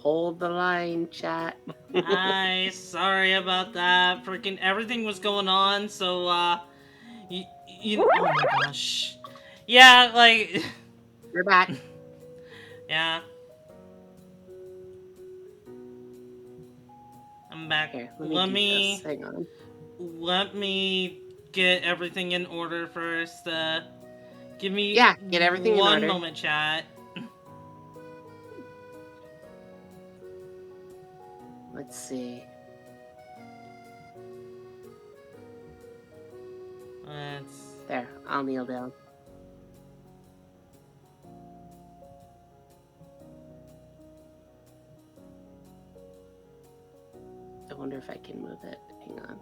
Hold the line, chat. I sorry about that. Freaking everything was going on, so oh my gosh. Yeah, like We're back. yeah, I'm back. Here, let me do this. Hang on. Let me get everything in order first. Give me Yeah, get everything in one order. moment, chat. Let's see. Let's There, I'll kneel down. I wonder if I can move it. Hang on.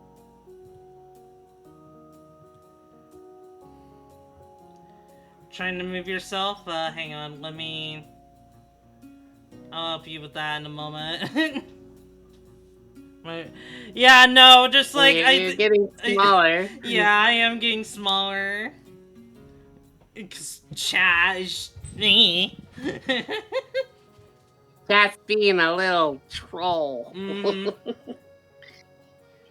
trying to move yourself. Hang on, let me. I'll help you with that in a moment. Yeah, no, just Well, like you're getting smaller. yeah, I am getting smaller. Cause chat is me. That's being a little troll. mm.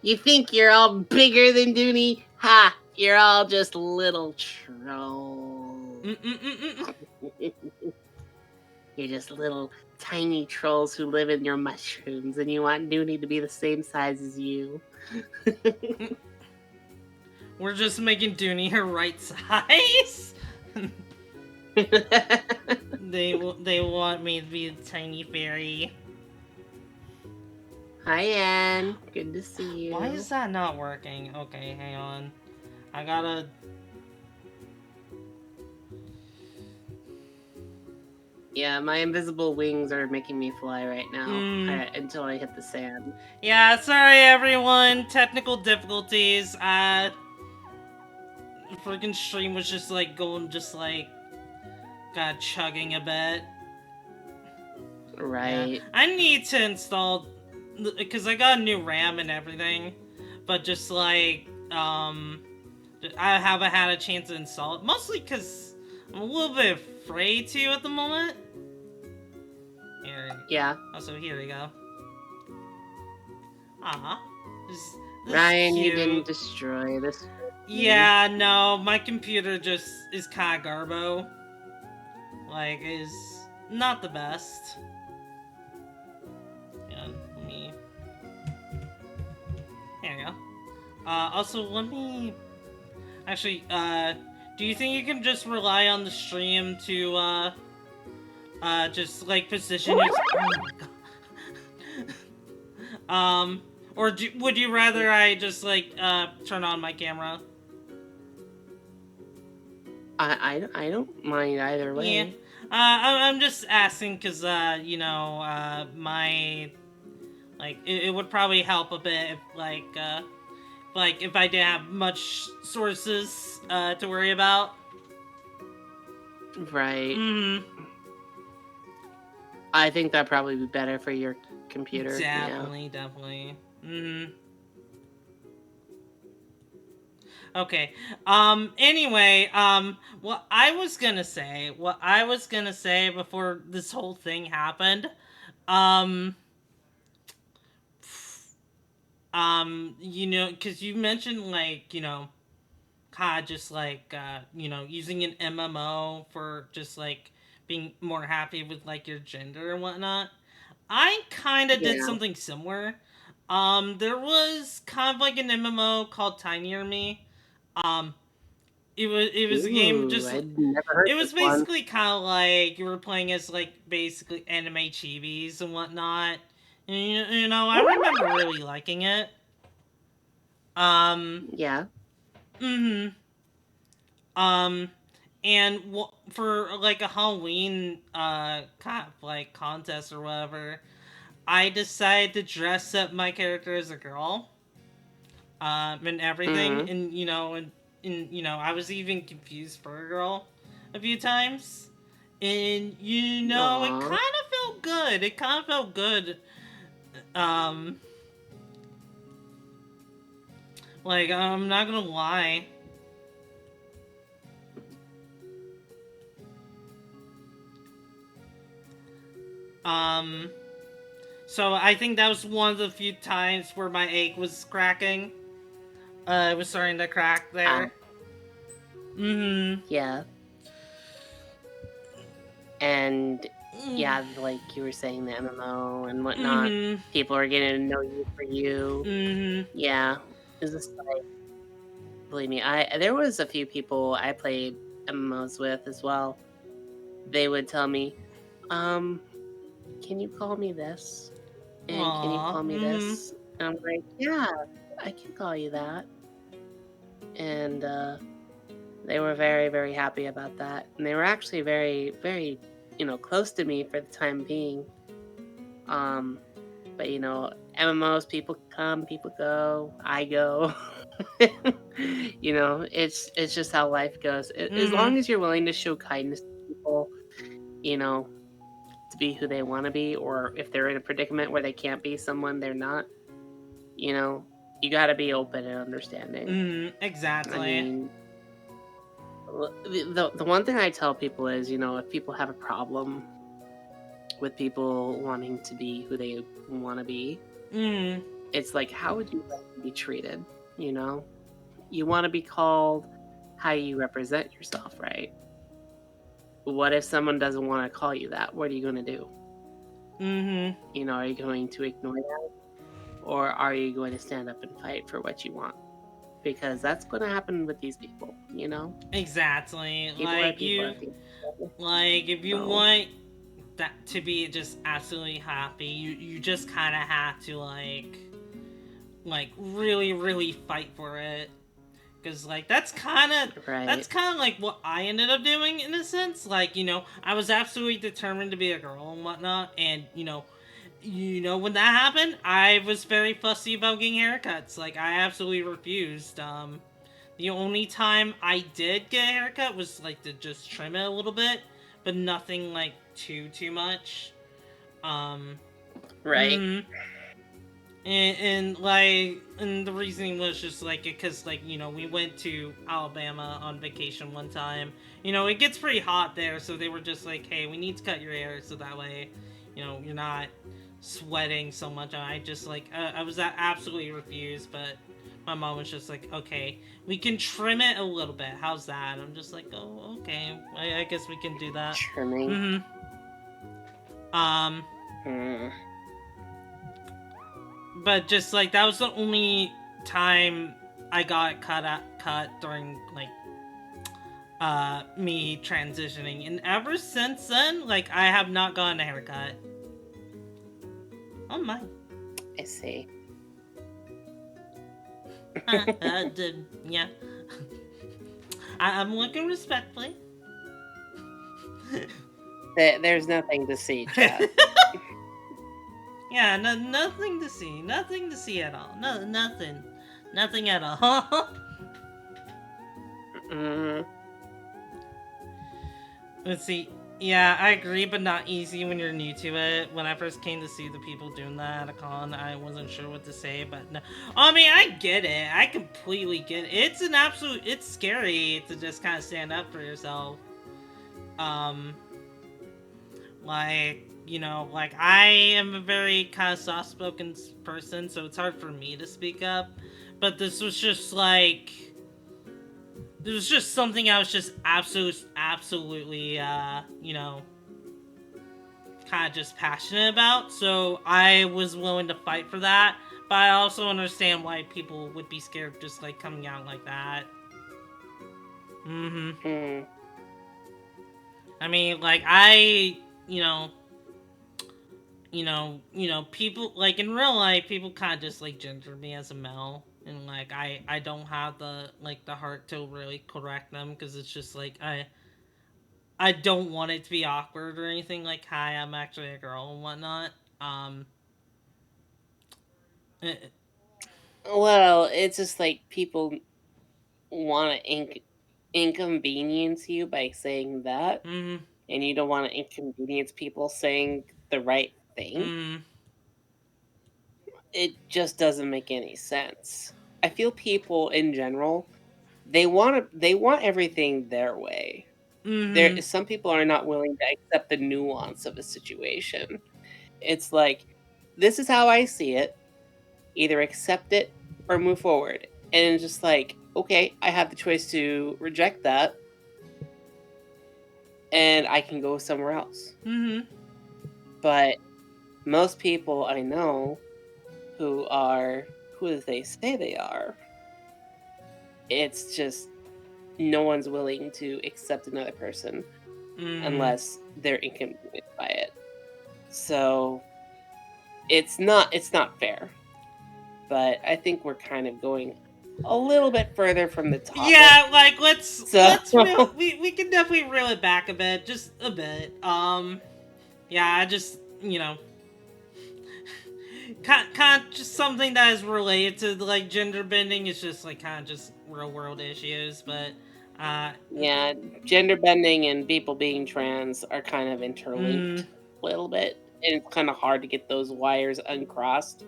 You think you're all bigger than Duni? Ha! You're all just little trolls. You're just little tiny trolls who live in your mushrooms, and you want Duni to be the same size as you. We're just making Duni her right size. They want me to be a tiny fairy. Hi, Anne. Good to see you. Why is that not working? Okay, hang on. I gotta. Yeah, my invisible wings are making me fly right now until I hit the sand. Yeah, sorry everyone. Technical difficulties. Freaking stream was just like going, just like, got chugging a bit. Right. Yeah. I need to install, because I got a new RAM and everything, but just like, I haven't had a chance to install it. Mostly because I'm a little bit afraid to at the moment. Here. Yeah. Also, here we go. Aw. This Ryan, is you cute. didn't destroy this. Yeah, no, my computer just is kind of garbo. Like, is not the best. Yeah, let me. There we go. Also, let me. Actually, do you think you can just rely on the stream to, just like position your. Oh my god. Or would you rather I just like, turn on my camera? I don't mind either way. Yeah. I'm just asking because, you know, my, like, it would probably help a bit if, like, if I didn't have much sources, to worry about. Right. Mm-hmm. I think that'd probably be better for your computer. Definitely, definitely. Mm-hmm. Okay. Anyway, what I was gonna say before this whole thing happened, um, you know, because you mentioned, like, you know, just like, you know, using an MMO for just like being more happy with like your gender and whatnot. I kind of did something similar. There was kind of like an MMO called Tinier Me. Um, it was a game just. I'd never heard It was this one. basically kind of like you were playing as like basically anime chibis and whatnot. And, you know, I remember really liking it. Yeah. Mm-hmm. Um, and for like a Halloween like contest or whatever, I decided to dress up my character as a girl. And everything, and you know, and you know, I was even confused for a girl a few times, and you know, it kind of felt good. It kind of felt good. Um, like, I'm not gonna lie. Um, So I think that was one of the few times where my egg was cracking. It was starting to crack Ah, there. Mm yeah. And hmm. yeah, like you were saying, the MMO and whatnot, Mm people are getting to know you for hmm. you. Mm Yeah. Is this like, believe me, I there was a few people I played MMOs with as well. They would tell me, um, can you call me this? hmm. And can you Aw. call me Mm this? And I'm like, yeah, I can call you that. And they were very, very happy about that. And they were actually very, very, close to me for the time being. Um, but MMOs, people come, people go, I go. It's just how life goes. As hmm. long as you're willing to show kindness to people, you know, to be who they want to be, or if they're in a predicament where they can't be someone they're not, you know, you got to be open and understanding. Mm, I exactly. mean, the one thing I tell people is, if people have a problem with people wanting to be who they want to be, Mm, it's like, how would you like to be treated? You know, you want to be called how you represent yourself, right? What if someone doesn't want to call you that? What are you going to do? mm-hmm. Are you going to ignore that? Or are you going to stand up and fight for what you want? Because that's going to happen with these people. Exactly. People are people. Like if you So, want that to be just absolutely happy, you just kind of have to really really fight for it. Because like that's right, kind of like what I ended up doing in a sense. Like I was absolutely determined to be a girl and whatnot, and when that happened, I was very fussy about getting haircuts. Like I absolutely refused. The only time I did get a haircut was like to just trim it a little bit, but nothing like too much. Um, right. mm, and the reasoning was just like because we went to Alabama on vacation one time. It gets pretty hot there, so they were just like, hey, we need to cut your hair so that way you're not sweating so much. And I just I was absolutely refused, but my mom was just like, okay, we can trim it a little bit, how's that? I'm just like, oh, okay, I guess we can do that. Trimming. Mm-hmm. um Mm, but just like that was the only time I got cut during me transitioning, and ever since then, like I have not gotten a haircut. Oh my. I see. Yeah. I'm looking respectfully. There's nothing to see, chat. Yeah, nothing to see, nothing to see at all. No, nothing at all. Mm, Let's see. Yeah, I agree, but not easy when you're new to it. When I first came to see the people doing that at a con, I wasn't sure what to say, but no. I mean, I get it. I completely get it. It's scary to just kind of stand up for yourself. Um, like I am a very kind of soft-spoken person, so it's hard for me to speak up. But this was just something I was just absolutely, kind of just passionate about. So I was willing to fight for that. But I also understand why people would be scared of just like coming out like that. Mm-hmm. mm. I mean, you know, people like in real life, people kind of just like ginger me as a male, and like I don't have the heart to really correct them because it's just like I don't want it to be awkward or anything. Like, hi, I'm actually a girl and whatnot. Um, eh, Well, it's just like people want to inconvenience you by saying that, mm, and you don't want to inconvenience people saying the right thing. mm, It just doesn't make any sense. I feel people in general, they want everything their way. mm, Some people are not willing to accept the nuance of a situation. It's like, this is how I see it. Either accept it or move forward. And it's just like, okay, I have the choice to reject that and I can go somewhere else. Mhm. But most people I know who are who they say they are, it's just no one's willing to accept another person Mhm. unless they're inconvenienced by it. So it's not fair. But I think we're kind of going a little bit further from the Yeah, topic. like let's So we can definitely reel it back a bit, just a bit. Yeah, I just kind of just something that is related to like gender bending. It's just like kind of just real world issues, but uh, yeah, gender bending and people being trans are kind of mm, interlinked a little bit, and it's kind of hard to get those wires uncrossed.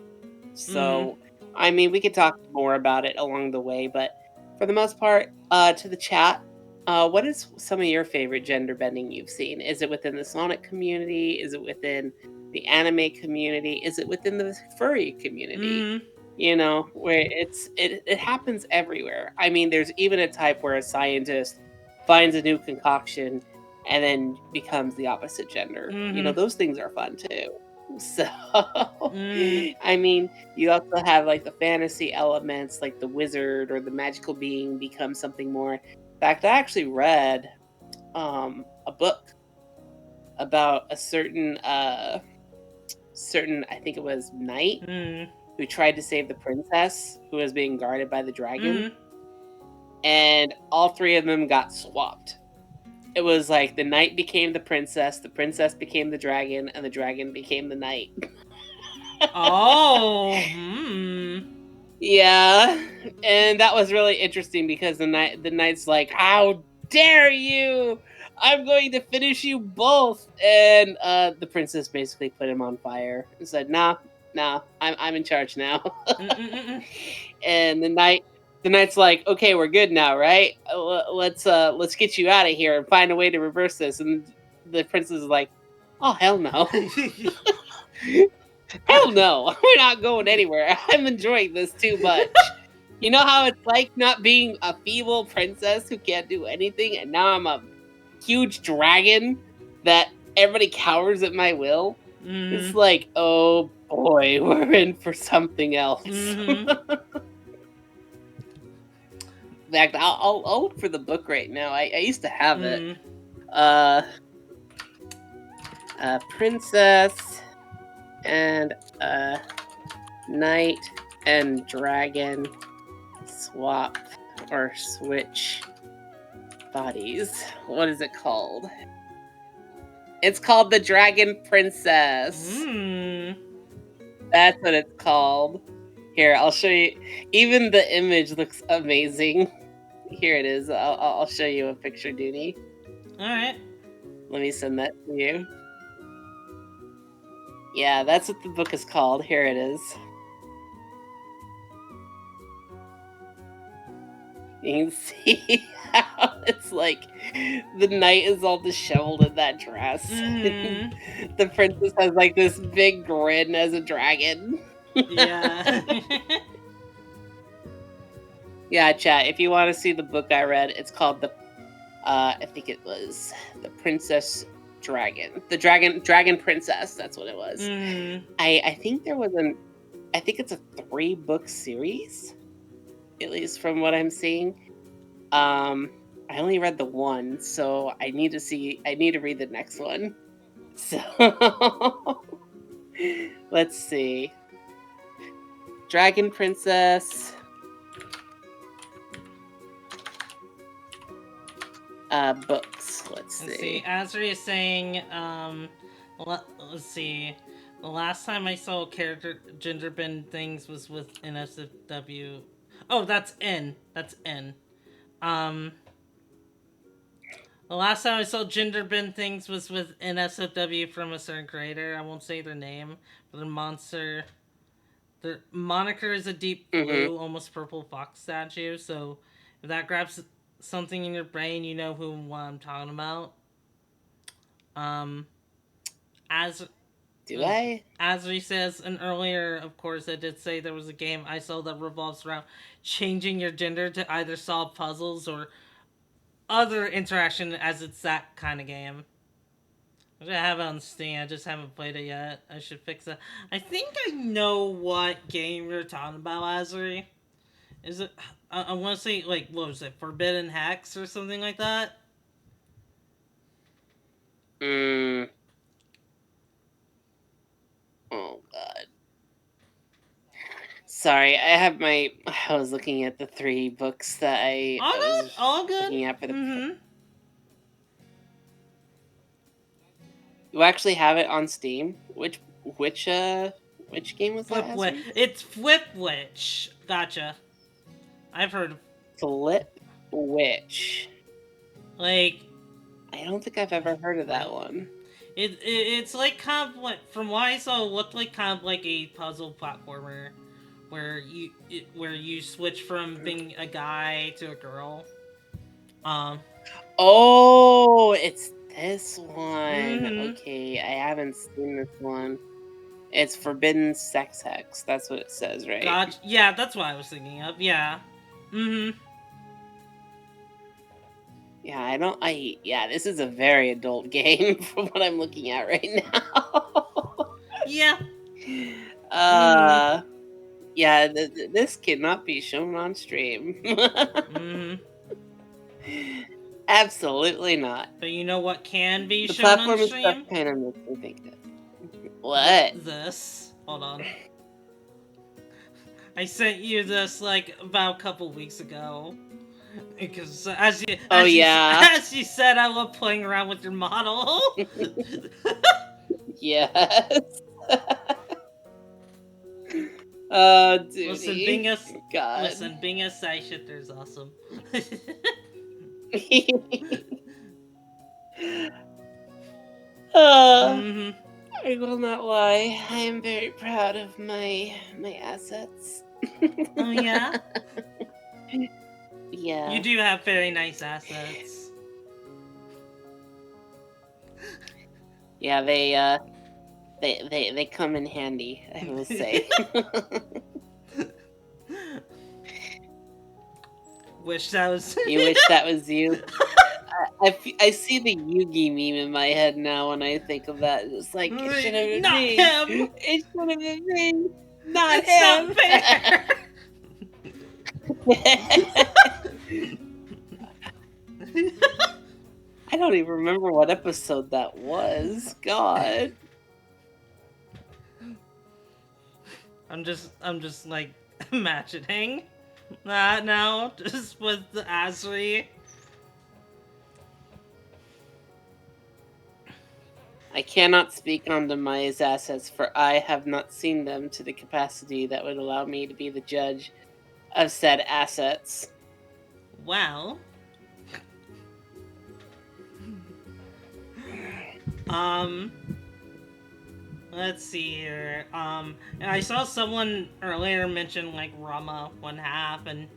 mm, So, I mean, we could talk more about it along the way, but for the most part, to the chat, what is some of your favorite gender bending you've seen? Is it within the Sonic community? Is it within the anime community? Is it within the furry community? mm, You know, where it happens everywhere. I mean, there's even a type where a scientist finds a new concoction and then becomes the opposite gender. You know, mm, those things are fun too. So, mm, I mean, you also have like the fantasy elements, like the wizard or the magical being becomes something more. In fact, I actually read a book about a certain I think it was knight mm, who tried to save the princess who was being guarded by the dragon, mm. and all three of them got swapped. It was like the knight became the princess became the dragon, and the dragon became the knight. Oh, hmm. Yeah, and that was really interesting because the knight's like, "How dare you! I'm going to finish you both!" And the princess basically put him on fire and said, "Nah, nah, I'm in charge now." Mm-mm-mm. And the knight's like, "Okay, we're good now, right? Let's get you out of here and find a way to reverse this." And the princess is like, "Oh hell no, hell no, we're not going anywhere. I'm enjoying this too much." You know how it's like not being a feeble princess who can't do anything, and now I'm a huge dragon that everybody cowers at my will? It's Mm, like, oh boy, we're in for something else. mm, In fact, I'll look for the book right now. I used to have it. mm, Uh, Princess and Knight and Dragon swap or switch bodies. What is it called? It's called The Dragon Princess. mm. That's what it's called. Here, I'll show you. Even the image looks amazing. Here it is. I'll show you a picture, Duni. All right. Let me send that to you. Yeah, that's what the book is called. Here it is. You can see how it's like the knight is all disheveled in that dress. Mm, The princess has like this big grin as a dragon. yeah. Yeah, chat. If you want to see the book I read, it's called I think it was the Princess Dragon. The Dragon Princess, that's what it was. Mm, I think there was an I think it's a 3-book series, at least from what I'm seeing. I only read the one, so I need to read the next one. So let's see. Dragon Princess books. Let's let's see. see. Azri is saying, let's see. The last time I saw character gender bend things was with NSFW. Oh, that's N. That's N. Um, the last time I saw gender bend things was with NSFW from a certain creator. I won't say their name, but the monster. Their moniker is a deep Mhm. blue, almost purple fox statue. So if that grabs something in your brain, you know who what I'm talking about. Um, as Do I? As we says, and earlier, of course, I did say there was a game I saw that revolves around changing your gender to either solve puzzles or other interaction, as it's that kind of game. I have it on Steam. I just haven't played it yet. I should fix it. I think I know what game you're talking about, Azri. Is it? I want to say like what was it? Forbidden Hex or something like that. Mm. Oh God. Sorry, I have my. I was looking at the 3 books that All I good. was All good. looking at for the. Mm-hmm. You actually have it on Steam. Which game was that, Flip Witch. Azri? It's Flip Witch. Gotcha. I've heard of Flip Witch. like I don't think I've ever heard of that really. one. It's like kind of like from what I saw, it looked like kind of like a puzzle platformer, where you switch from being a guy to a girl. Um. Oh, it's this one. Mm-hmm. Okay, I haven't seen this one. It's Forbidden Sex Hex. That's what it says, right? Gotcha. Yeah, that's what I was thinking of. Yeah. Mm-hmm. Yeah, I don't. Yeah, this is a very adult game from what I'm looking at right now. Yeah. Mm-hmm. uh, yeah, this cannot be shown on stream. Mm-hmm. Absolutely not. But you know what can be The shown on platform and stuff stream? kind of makes me think that. What? This. Hold on. I sent you this like about a couple weeks ago. Because Oh yeah, as you said, I love playing around with your model. yes. listen, Duty. God. being a side shifter is awesome. uh, Mm-hmm. I will not lie. I am very proud of my assets. Oh yeah, you Yeah. do have very nice assets. Yeah, they come in handy, I will say. Wish that was. You wish that was you? I see the Yugi meme in my head now when I think of that. It's like, it should have been Not me. him. It should have been me, not It's not him. fair. I don't even remember what episode that was. God. I'm just like imagining that now, just with the Asri. I cannot speak on Demaya's assets, for I have not seen them to the capacity that would allow me to be the judge of said assets. Well, um, let's see here. I saw someone earlier mention like Rama one half, and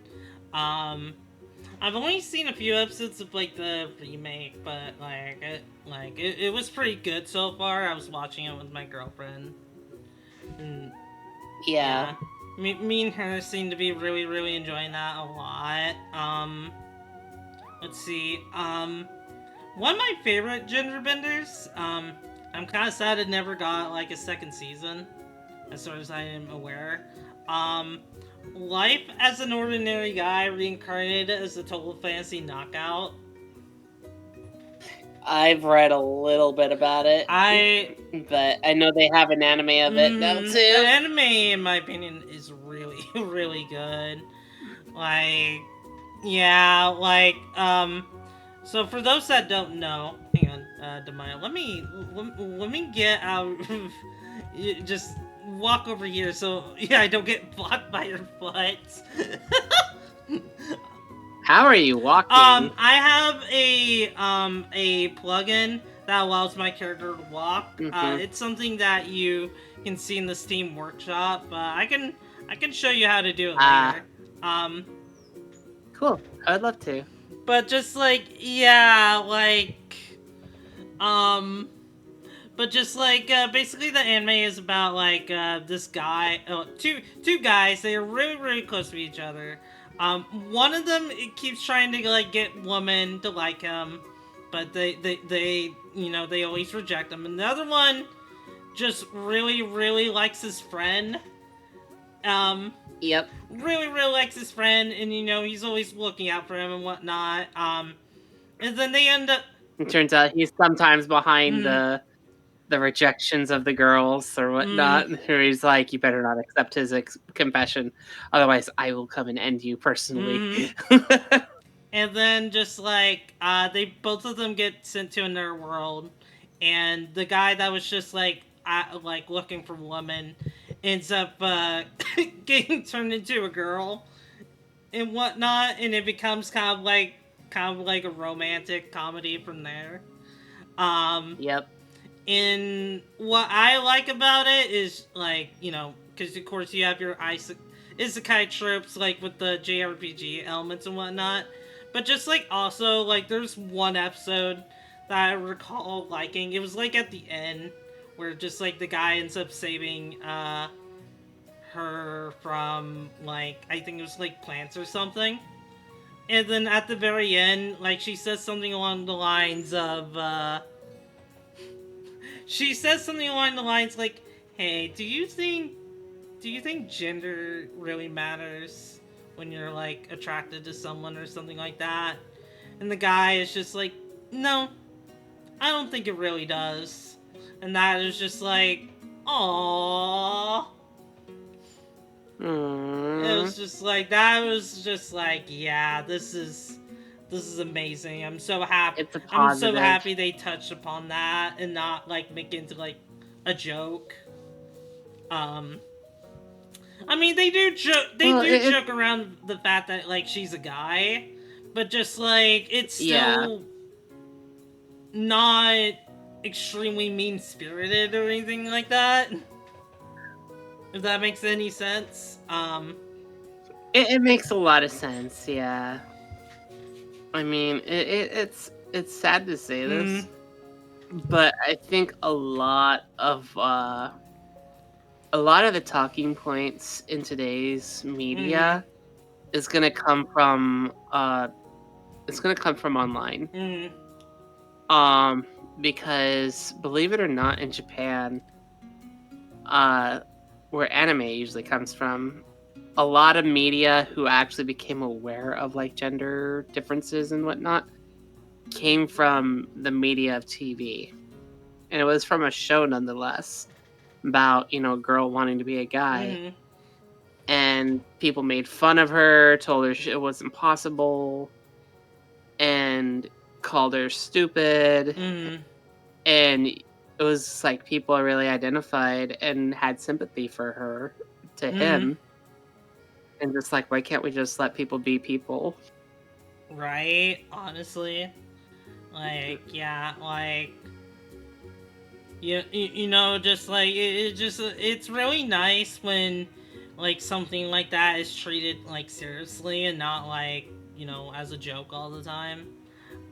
I've only seen a few episodes of like the remake, but it was pretty good so far. I was watching it with my girlfriend. And Yeah. yeah, me and her seem to be really enjoying that a lot. Let's see. One of my favorite gender benders. I'm kind of sad it never got like a second season, as far as I am aware. Life as an ordinary guy reincarnated as a total fantasy knockout. I've read a little bit about it, but I know they have an anime of it now The too. anime, in my opinion, is really really good. Like, yeah, like So for those that don't know, hang on, Demaya, let me get out. Just walk over here, so yeah, I don't get blocked by your foot. How are you walking? I have a plugin that allows my character to walk. It's something that you can see in the Steam Workshop. I can show you how to do it later. Cool. I'd love to. But just like, yeah, like, But just like basically the anime is about like this guy, two guys. They are really close to each other. One of them it keeps trying to like get women to like him, but they they always reject him. And the other one just really likes his friend. Um, Yep. really likes his friend, and he's always looking out for him and whatnot. And then they end up. It turns out he's sometimes behind Mm, the rejections of the girls or mm, whatnot, where he's like, "You better not accept his confession, otherwise I will come and end you personally." mm. And then just like they both of them get sent to another world, and the guy that was just like looking for women ends up getting turned into a girl and whatnot, and it becomes kind of like a romantic comedy from there. Um, Yep. and what I like about it is like because of course you have your isekai tropes like with the JRPG elements and whatnot, but just like also like there's one episode that I recall liking. It was like at the end where just like the guy ends up saving her from like I think it was like plants or something. And then at the very end, like she says something along the lines of she says something along the lines like, "Hey, do you think gender really matters when you're like attracted to someone or something like that?" And the guy is just like, "No, I don't think it really does." And that is just like, "Aww." It Mm. was just like that was just like, yeah, this is amazing. I'm so happy. It's a I'm so positive. happy they touched upon that and not like make it into like a joke. Um, I mean, they do joke. They Well, do it joke around the fact that like she's a guy, but just like it's yeah. still not extremely mean spirited or anything like that. If that makes any sense. It makes a lot of sense, yeah. I mean, it's sad to say Mm, this, but I think a lot of the talking points in today's mm, media is gonna come from, it's gonna come from online. mm, Um, because believe it or not, in Japan, uh, where anime usually comes from, a lot of media who actually became aware of, like, gender differences and whatnot came from the media of TV, and it was from a show nonetheless about, a girl wanting to be a guy, mm, and people made fun of her, told her it wasn't possible, and called her stupid, mm, and it was like people really identified and had sympathy for her to mm. him, and just like, why can't we just let people be people? Right? Honestly, like yeah, like just like it's really nice when like something like that is treated like seriously and not like as a joke all the time.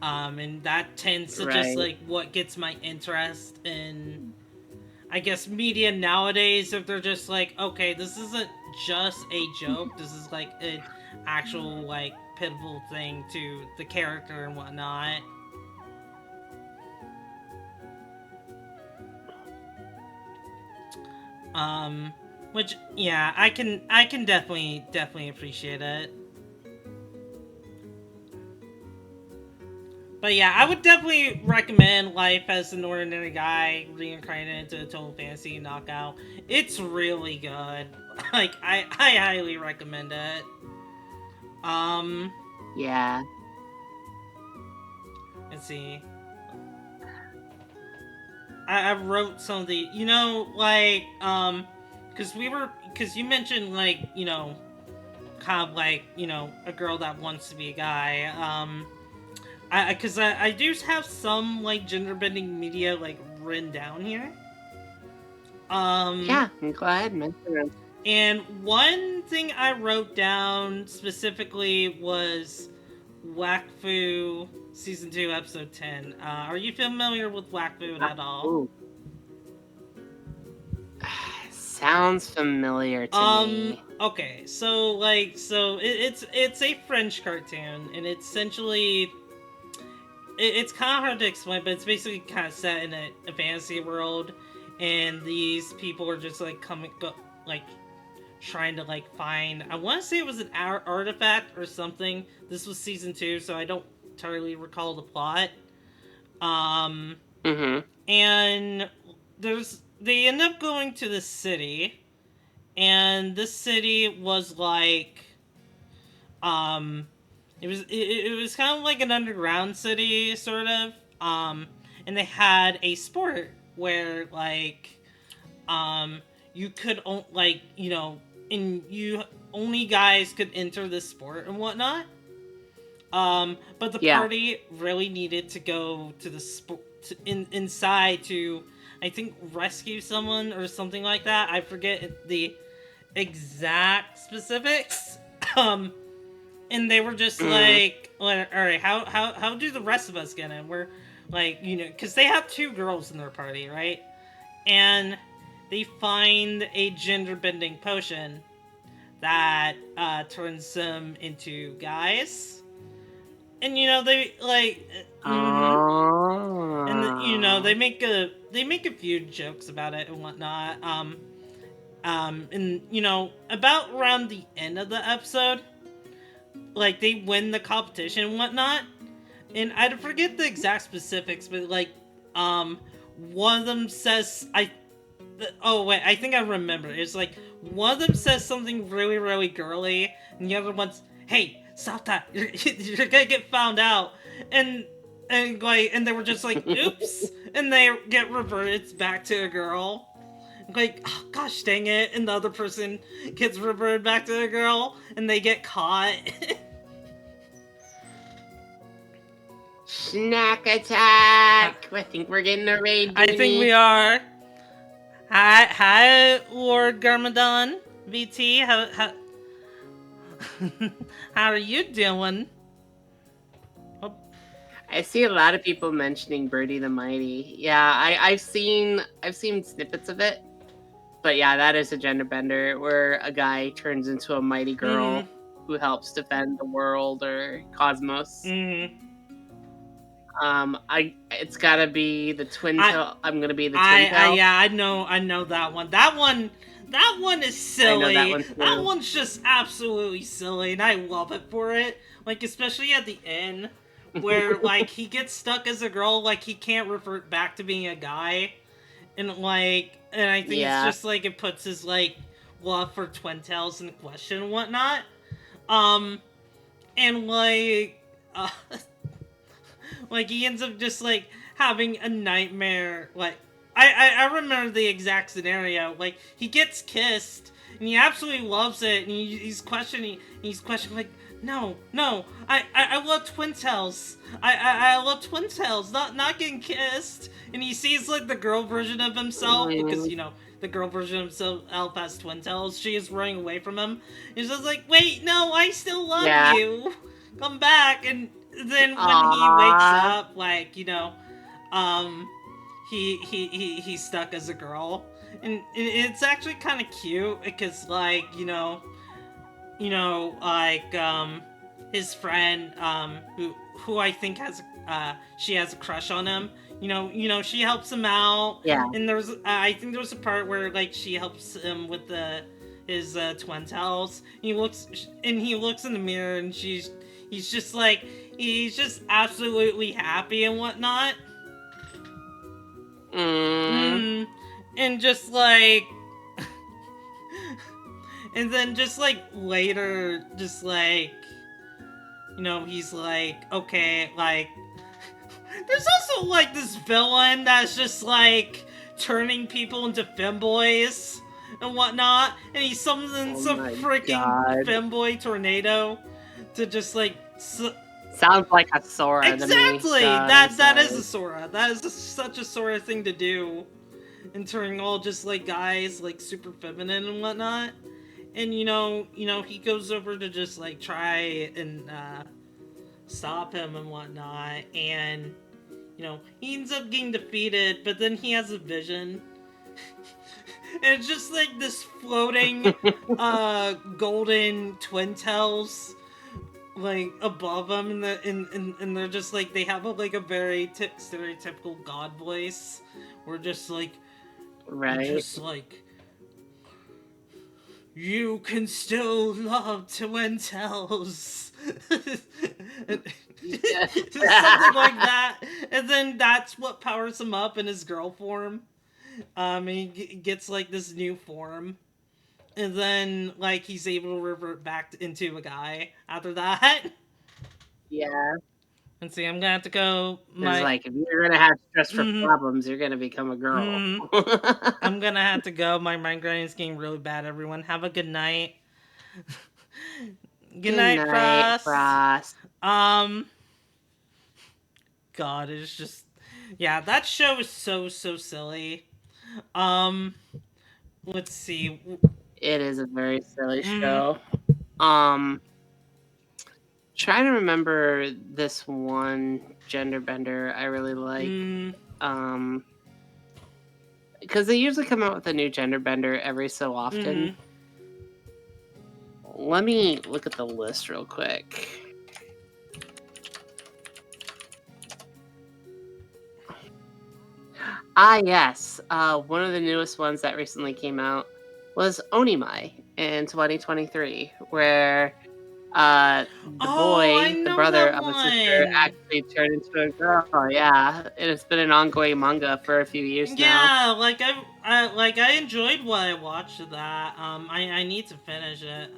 And that tends to just Right. like what gets my interest in I guess media nowadays. If they're just like, okay, this isn't just a joke, this is like an actual like pivotal thing to the character and whatnot. um which yeah, I can definitely appreciate it. But yeah, I would definitely recommend Life as an Ordinary Guy reincarnated into a total fantasy knockout. It's really good. Like I highly recommend it. um Yeah. let's see. I wrote some of the like because you mentioned like kind of like a girl that wants to be a guy. I do have some like gender bending media like written down here. Um, Yeah, go ahead and mention them. and one thing I wrote down specifically was Wakfu season 2 episode 10. Are you familiar with Wakfu at all? Ooh. sounds familiar to me. Okay, so it's a French cartoon, and it's essentially it's kind of hard to explain, but it's basically kind of set in a fantasy world, and these people are just like like trying to like find. I want to say it was an artifact or something. This was season 2, so I don't entirely recall the plot. Um, Mhm. and they end up going to the city, and this city was like um it was kind of like an underground city sort of. And they had a sport where um you could like and you only guys could enter this sport and whatnot. But the Yeah. party really needed to go to the inside to, I think, rescue someone or something like that. I forget the exact specifics. um and they were just Mm. like, all right, how do the rest of us get in? We're like, because they have 2 girls in their party, right? And they find a gender bending potion that turns them into guys. And they like, and Oh. they make a few jokes about it and whatnot. And about around the end of the episode, like they win the competition and whatnot. And I forget the exact specifics, but like, um, one of them says, oh wait, I think I remember. It's like one of them says something really, really girly, and the other one's, "Hey, stop that! You're gonna get found out." And and they were just like, "Oops," and they get reverted back to a girl. Like, oh, gosh dang it! And the other person gets reverted back to a girl, and they get caught. Snack attack! I think we're getting a raid, I think we Duni. are. Hi, Lord Garmadon, VT. How are you doing? Oh, I see a lot of people mentioning Birdie the Mighty. Yeah, I've seen snippets of it. But yeah, that is a gender bender where a guy turns into a mighty mm-hmm, girl who helps defend the world or cosmos. mm-hmm. I it's gotta be the twin I, tail. I'm gonna be the twin tail. yeah, I know that one. That one is I know that silly. one That too. one's just absolutely silly, and I love it for it. Like, especially at the end, where like he gets stuck as a girl, like he can't revert back to being a guy, and I think it's Yeah. just like it puts his like love for Twin Tails in question and whatnot. Um, and like he ends up just like having a nightmare. Like I remember the exact scenario. Like he gets kissed and he absolutely loves it, and he's questioning like, no, no, I love Twin Tails. I love Twin Tails, not getting kissed. And he sees like the girl version of himself, because Mm, the girl version of himself has Twin Tails. She is running away from him. He's just like, wait, no, I still love yeah. you. Come back. And then when he wakes Aww. up, like, um, he's stuck as a girl, and it's actually kind of cute because, like, his friend, who I think has, she has a crush on him. She helps him out, Yeah. and I think there was a part where like she helps him with his twin tails. He looks in the mirror, and he's just like, he's just absolutely happy and whatnot. Mm, Mm, and just like, and then just like later, just like, he's like, okay, like, there's also like this villain that's just like turning people into femboys and whatnot, and he summons oh some my freaking god. femboy tornado to just like. Sounds like a Sora to me. Exactly. God, I'm That is a sorry. Sora. That is such a Sora thing to do, and turning all just like guys like super feminine and whatnot. And he goes over to just like try and stop him and whatnot, and he ends up getting defeated. But then he has a vision, it's just like this floating golden twin tails like above them, and they're just like they have like a very stereotypical god voice. We're Right. just like you can still love twin tails. Yeah. Something like that, and then that's what powers him up in his girl form. And gets like this new form, and then like he's able to revert back into a guy after that. Yeah. And see, I'm gonna have to go. It's My like, if you're gonna have stress for mm, problems, you're gonna become a girl. mm, I'm gonna have to go. My mind grinding is getting really bad. Everyone, have a good night. Good Good night, night, Frost. Frost. Um, God, it's just yeah, that show is so silly. Um, let's see. It is a very silly Mm, show. Um, trying to remember this one gender bender I really like. mm, Um, because they usually come out with a new gender bender every so often. mm. Let me look at the list real quick. Ah, yes. One of the newest ones that recently came out was Onimai in 2023, where the Oh, I boy, the know brother that of a sister, one. actually turned into a girl. Yeah, and it's been an ongoing manga for a few years now. Yeah, I enjoyed what I watched of that. I need to finish it.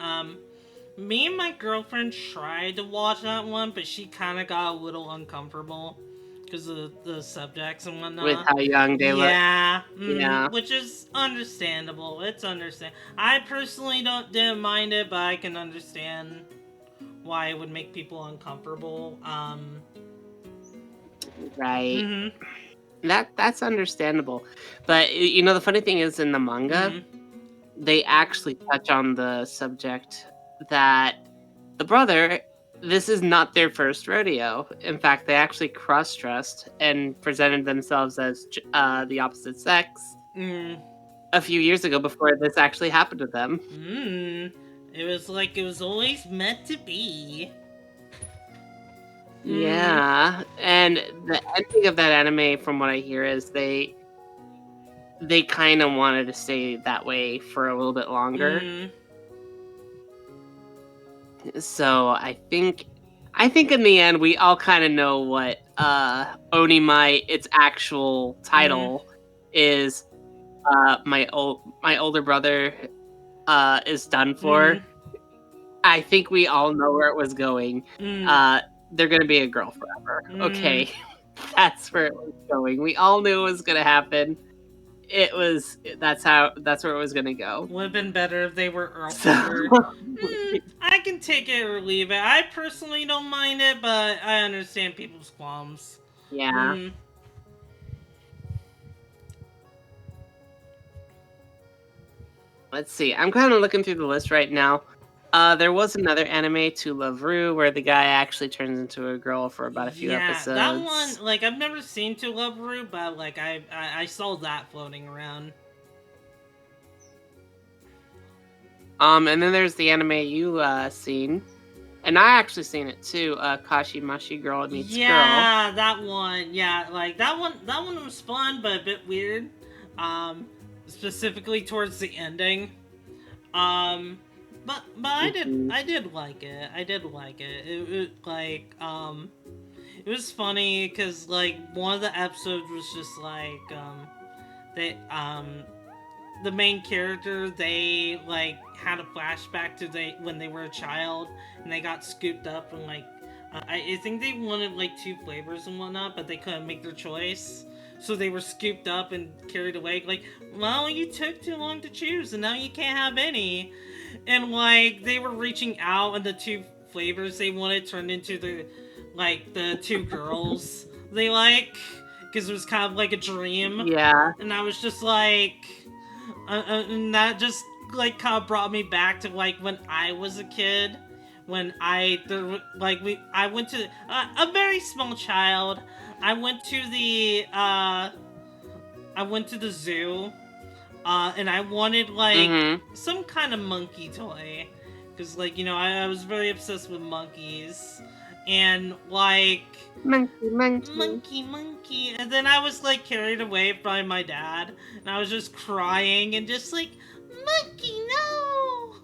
Me and my girlfriend tried to watch that one, but she kind of got a little uncomfortable because of the subjects and With whatnot. how young they look. Yeah, Yeah, which is understandable. It's understand. I personally didn't mind it, but I can understand why it would make people uncomfortable. right. Mm-hmm, That's understandable. But the funny thing is in the manga, mm-hmm, they actually touch on the subject that the brother, this is not their first rodeo. In fact, they actually cross-dressed and presented themselves as the opposite sex mm. a few years ago before this actually happened to them. Mm. It was like it was always meant to be. Mm. Yeah, and the ending of that anime, from what I hear, is they kind of wanted to stay that way for a little bit longer. Mm. So I think in the end we all kind of know what Onimai, its actual Mm. title is. My older brother is done for. Mm. I think we all know where it was going. Mm. Uh they're gonna be a girl forever. Mm. Okay. That's where it was going. We all knew it was gonna happen. That's where it was gonna go. Would have been better if they were So older. I can take it or leave it. I personally don't mind it, but I understand people's qualms. yeah. Mm. Let's see. I'm kind of looking through the list right now. There was another anime, To Love Ru, where the guy actually turns into a girl for about a few Yeah, that one, episodes. like, I've never seen To Love Ru, but, like, I saw that floating around. And then there's the anime you seen, and I actually seen it too. Kashimashi Girl Meets Girl. Yeah, that one. Yeah, like that one was fun, but a bit weird. Um, specifically towards the ending. Um, but Mhm. I did like it. I did like it. It was funny because like one of the episodes was just like they the main character, they like had a flashback to they when they were a child, and they got scooped up and like I think they wanted like two flavors and whatnot, but they couldn't make their choice, so they were scooped up and carried away. Like, well, you took too long to choose, and now you can't have any. And like they were reaching out, and the two flavors they wanted turned into the two girls they like, because it was kind of like a dream. Yeah. And I was just like, and that just like kind of brought me back to like when I was a kid, when I went to a very small child. I went to the zoo And I wanted like Mhm. some kind of monkey toy, because like I was very obsessed with monkeys, and like Monkey, monkey. monkey, and then I was like carried away by my dad, and I was just crying and just like monkey no.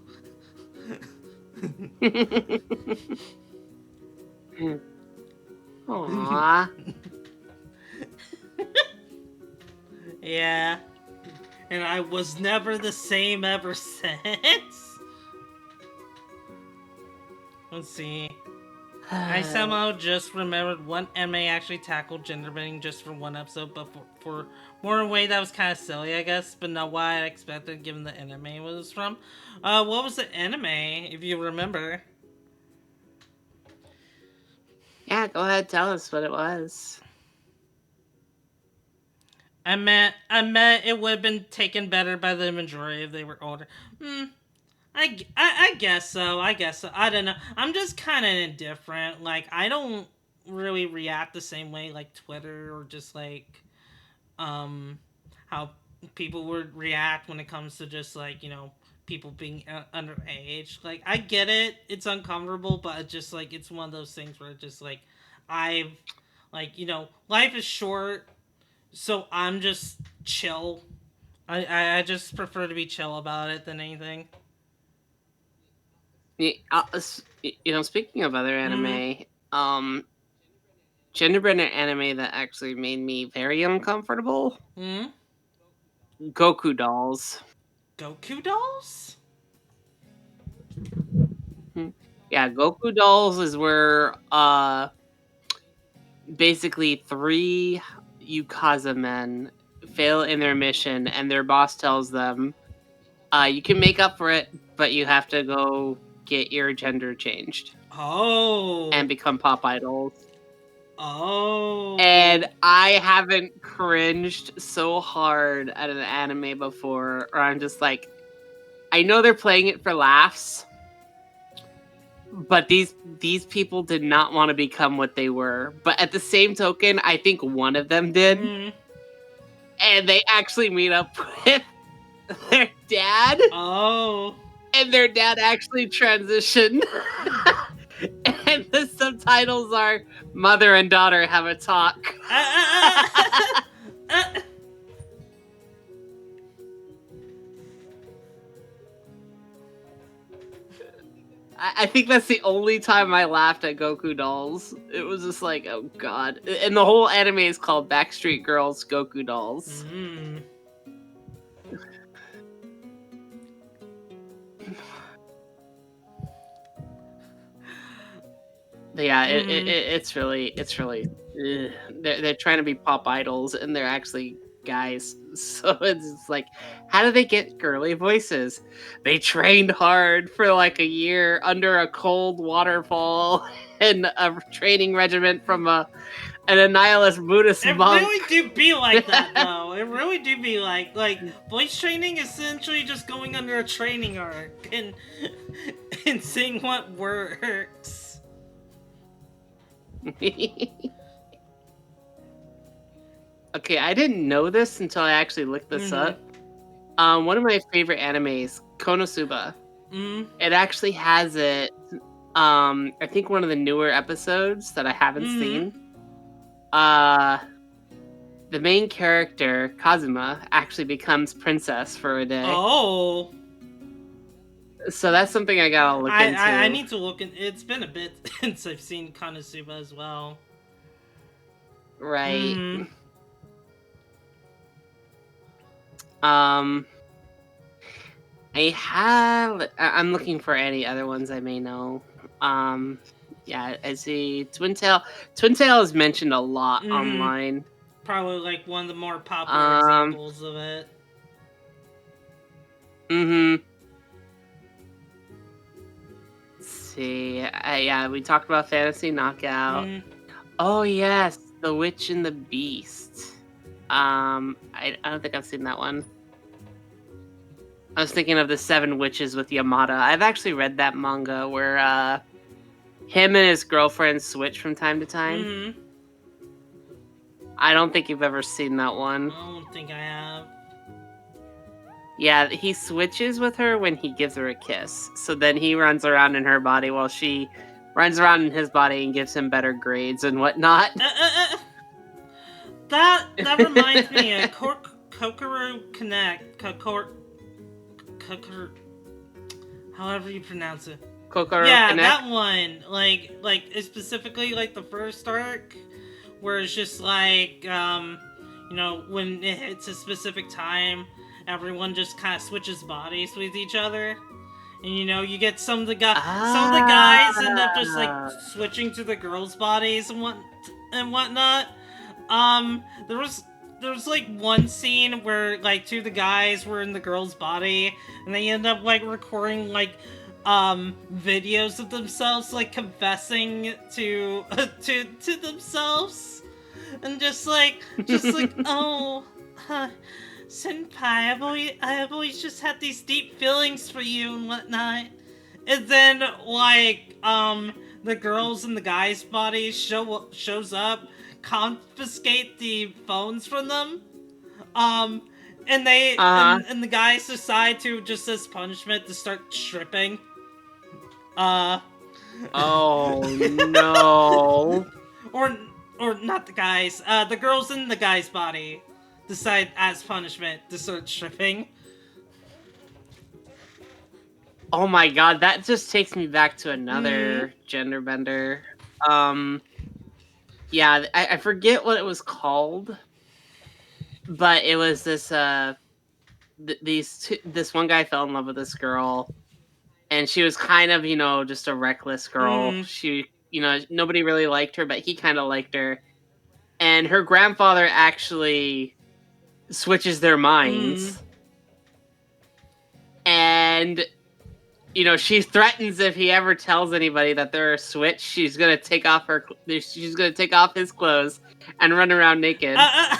Aw. Yeah, and I was never the same ever since. Let's see. I somehow just remembered one anime actually tackled gender bending just for one episode, but for more in a way that was kind of silly, I guess, but not what I expected given the anime it was from. What was the anime, if you remember? Yeah, go ahead, tell us what it was. I meant it would have been taken better by the majority if they were older. Hmm. I guess so. I guess so. I don't know. I'm just kind of indifferent. Like I don't really react the same way like Twitter or just like how people would react when it comes to just like people being underage. Like I get it, it's uncomfortable, but it's just like it's one of those things where it's just like I've like life is short, so I'm just chill. I just prefer to be chill about it than anything. Speaking of other Mm. anime, gender-bending anime that actually made me very uncomfortable, Mm. Goku dolls. Goku dolls. Mhm. Yeah, Goku dolls is where, basically 3 Yukaza men fail in their mission, and their boss tells them, "You can make up for it, but you have to go get your gender changed and Oh. become pop idols." And Oh. I haven't cringed so hard at an anime before, or I'm just like, I know they're playing it for laughs, but these people did not wanna become what they were, but at the same token, I think one of them did, Mm. and they actually meet up with their dad, Oh. and their dad actually transitioned. And the subtitles are "Mother and daughter have a talk." Uh. I think that's the only time I laughed at Goku dolls. It was just like, oh god. And the whole anime is called Backstreet Girls Goku Dolls. Mm. But yeah, Mm. it's really ugh. They're trying to be pop idols and they're actually guys. So it's just like, how do they get girly voices? They trained hard for like a year under a cold waterfall and a training regiment from an annihilist Buddhist It monk. really do be like that though. It really do be like voice training is essentially just going under a training arc and and seeing what works. Okay, I didn't know this until I actually looked this Mm-hmm. up. One of my favorite animes, Konosuba. Mm. It actually has it. I think one of the newer episodes that I haven't Mm. seen. Uh, the main character Kazuma actually becomes princess for a day. Oh. So that's something I gotta look I into. need to look in. It's been a bit since I've seen Konosuba as well. Right. Mm. Um, I'm looking for any other ones I may know. Um, yeah, I see Twin Tail. Twin Tail is mentioned a lot Mm. online. Probably like one of the more popular Um, examples of it. mhm. Let's see. Yeah, we talked about Fantasy Knockout. Mm. Oh yes, The Witch and the Beast. I don't think I've seen that one. I was thinking of the Seven Witches with Yamada. I've actually read that manga where him and his girlfriend switch from time to time. Mm. I don't think you've ever seen that one. I don't think I have. Yeah, he switches with her when he gives her a kiss. So then he runs around in her body while she runs around in his body and gives him better grades and whatnot. Uh, uh, uh, that reminds me of Kokoro Connect. Kokoro, however you pronounce it. Kokoro Yeah, Connect. that one. Like it's specifically like the first arc, where it's just like when it hits a specific time, everyone just kind of switches bodies with each other. And you get some of the guys end up just like Ah. switching to the girls' bodies and whatnot. There was like one scene where like two of the guys were in the girl's body, and they end up like recording like videos of themselves like confessing to to themselves, and just like oh. Senpai, I've always just had these deep feelings for you and whatnot. And then the girls and the guys' bodies shows up, confiscate the phones from them. Um and they Uh-huh. and the guys decide to, just as punishment, to start stripping. Uh Oh no. or or not the guys. The girls in the guy's body decide as punishment to start stripping. Oh my god, that just takes me back to Mm, another gender bender. Um yeah, I forget what it was called, but it was this this one guy fell in love with this girl, and she was kind of, just a reckless girl. mm, She, nobody really liked her, but he kind of liked her. And her grandfather actually switches their mm. minds, and she threatens if he ever tells anybody that they're a switch, she's gonna take off she's gonna take off his clothes and run around naked. Uh,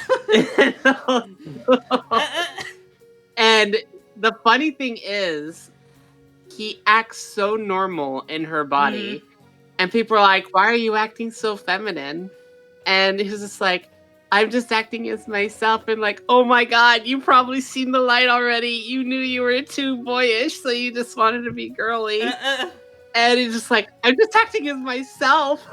uh, And the funny thing is, he acts so normal in her mm, body, and people are like, "Why are you acting so feminine?" And he's just like, "I'm just acting as myself." And like, "Oh my god, you probably seen the light already. You knew you were too boyish, so you just wanted to be girly." uh, And he's just like, "I'm just acting as myself."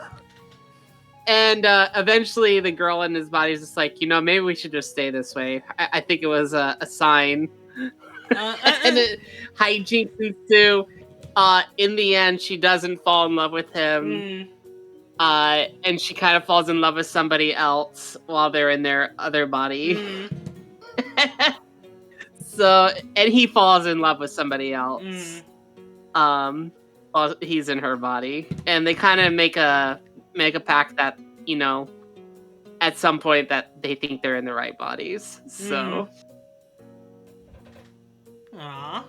And eventually, the girl in his body is just like, maybe we should just stay this way. I think it was a sign. And it, hijinks ensue. In the end, she doesn't fall in love with him. mm, And she kind of falls in love with somebody else while they're in their other body. mm, So, and he falls in love with somebody mm. else. While he's in her body, and they kind of make a pact that you know at some point that they think they're in the right bodies. Mm. So Aw.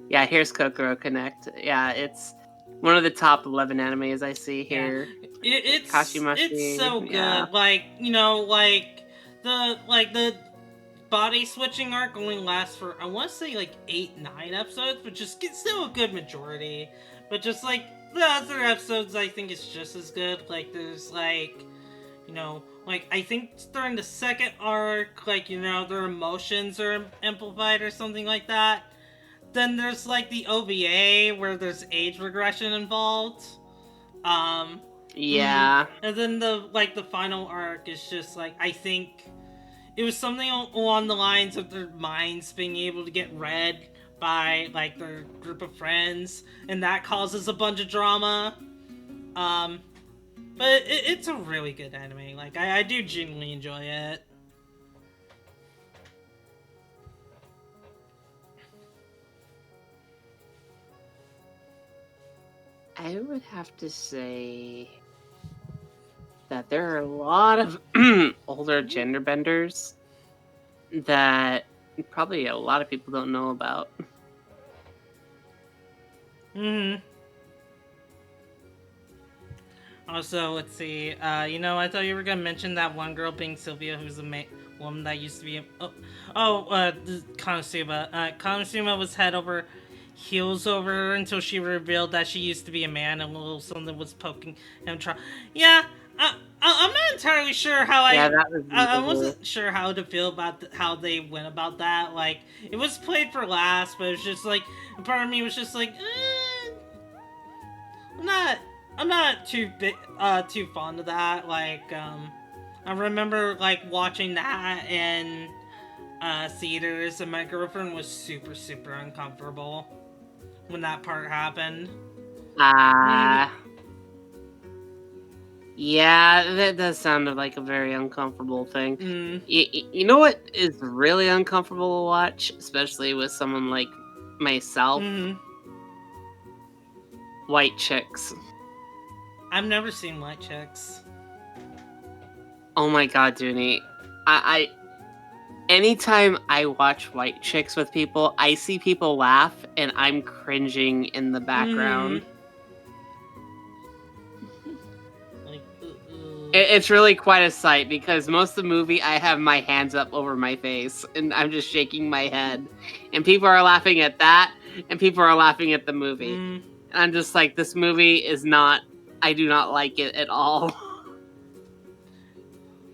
yeah, here's Kokoro Connect. Yeah, it's one of the top 11 animes I see Yeah. here. It's Kashimashi, so yeah. good. Like the body switching arc only lasts for, I want to say, like 8-9 episodes, but just get still a good majority. But just like the other episodes, I think it's just as good. Like there's like I think during the second arc, like their emotions are amplified or something like that. Then there's like the OVA where there's age regression involved. Um, Yeah. and then the final arc is just like, I think it was something along the lines of their minds being able to get read by like their group of friends, and that causes a bunch of drama. Um, but it's a really good anime. Like I do genuinely enjoy it. I would have to say that there are a lot of older gender benders that probably a lot of people don't know about. Hmm. Also, let's see. I thought you were gonna mention that one girl being Sylvia, who's a woman that used to be. Konosuma. Konosuma was head over heels over her until she revealed that she used to be a man, and a little something was poking him. Yeah. I'm not entirely sure how Yeah, that was I amazing. wasn't sure how to feel about how they went about that. Like, it was played for last, but it was just like, part of me was just like, I'm not, I'm not too fond of that. Like, I remember like watching that in theaters, and my girlfriend was super, super uncomfortable when that part happened. Mm, Ah, yeah, that does sound like a very uncomfortable thing. mm, You know what is really uncomfortable to watch, especially with someone like myself? mm. White chicks. I've never seen White Chicks. Oh my god, Dooney. I anytime I watch white chicks with people, I see people laugh and I'm cringing in the Mm, background. like, It's really quite a sight because most of the movie I have my hands up over my face and I'm just shaking my head. And people are laughing at that and people are laughing at the movie. mm. And I'm just like, this movie is not, I do not like it at all.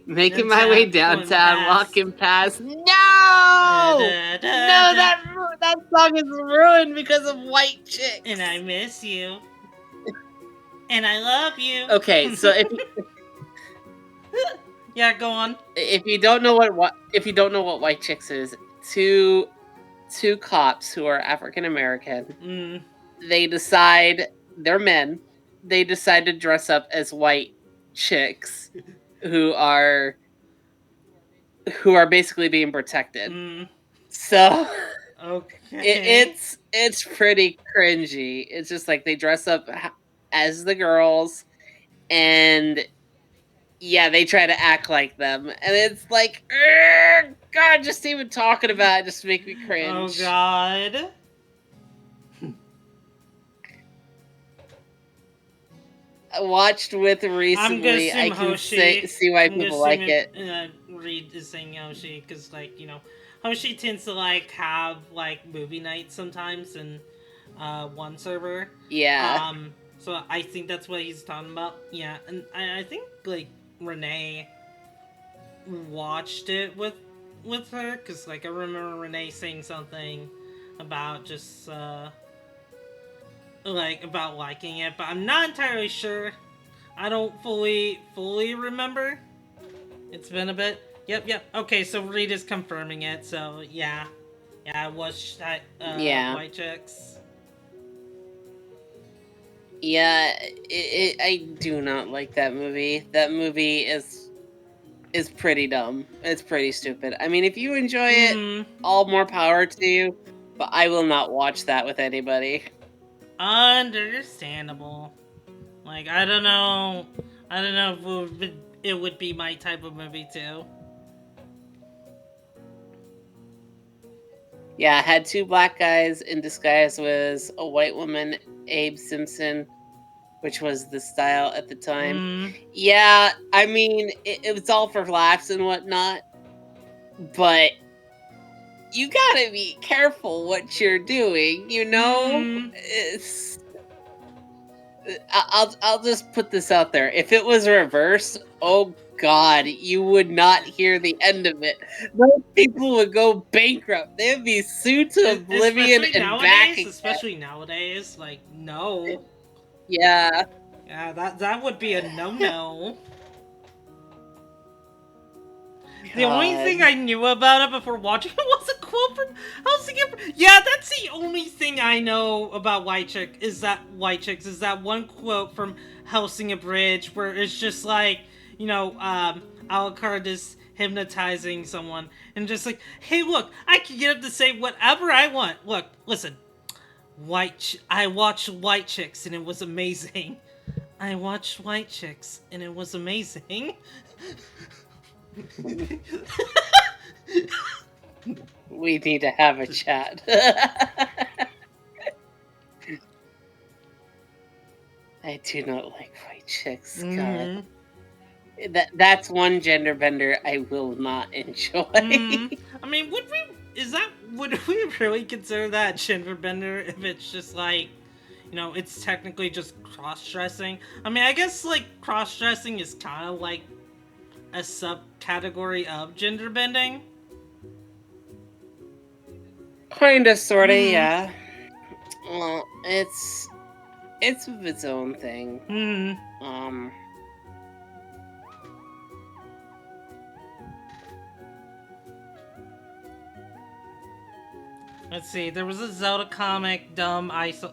Making my way Downtown, going downtown, past. walking past. No! Da, da, No, da. that song is ruined because of white And I chicks. miss you. And I love you. Okay, so Yeah, go on. if you don't know what if you don't know what white chicks is, two two cops who are African American, Mm, they decide they're men. They decide to dress up as white chicks who are who are basically being protected. mm. So Okay. it's pretty cringy. It's just like they dress up as the girls and yeah, they try to act like them, and it's like, "Ugh, God, just even talking about it just make me Oh cringe." God. I watched with I'm gonna recently, I assume can say Hoshi. see why I'm gonna people assume like it, it. Reed is saying Hoshi because, like, Hoshi tends to like have like movie nights sometimes in one server. Yeah, So I think that's what he's talking about. Yeah, and I think like Renee watched it with her because like I remember Renee saying something about just like about liking it, but I'm not entirely sure. I don't fully remember. It's been a bit. Yep, yep. Okay, so Reed is confirming it. So yeah, yeah, I was yeah, White Chicks. yeah, I do not like that movie. That movie is pretty dumb. It's pretty stupid. I mean, if you enjoy it, Hmm. all more power to you, but I will not watch that with anybody. Understandable. Like I don't know. I don't know if it would be my type of movie too. Yeah, I had two black guys in disguise was a white woman, Abe Simpson, which was the style at the time. Hmm. Yeah, I mean, it was all for laughs and whatnot, but you gotta be careful what you're doing, you know? Hmm. It's I'll just put this out there. If it was reversed, oh god, you would not hear the end of it. Most people would go bankrupt. They'd be sued to oblivion and back again. Especially nowadays, like no. Yeah, Yeah, that would be a no no. The only thing god. I knew about it before watching it was a quote from Housing. Yeah, that's the only thing I know about White Chicks is that one quote from Housing a Bridge where it's just like Alucard is hypnotizing someone and just like, hey, look, I can get him to say whatever I want. Look, listen, I watched White Chicks and it was amazing. I watched White Chicks and it was amazing. We need to have a chat. I do not like white chicks. God, Mm-hmm. that's one gender bender I will not enjoy. Mm. I mean, would we really consider that gender bender if it's just like, it's technically just cross dressing. I mean, I guess like cross dressing is kind of like a subcategory of gender bending. Kinda, sorta, Mm yeah. Well, it's of its own thing. hmm. Mm hmm. Um, Let's see. There was a Zelda comic, dumb I saw,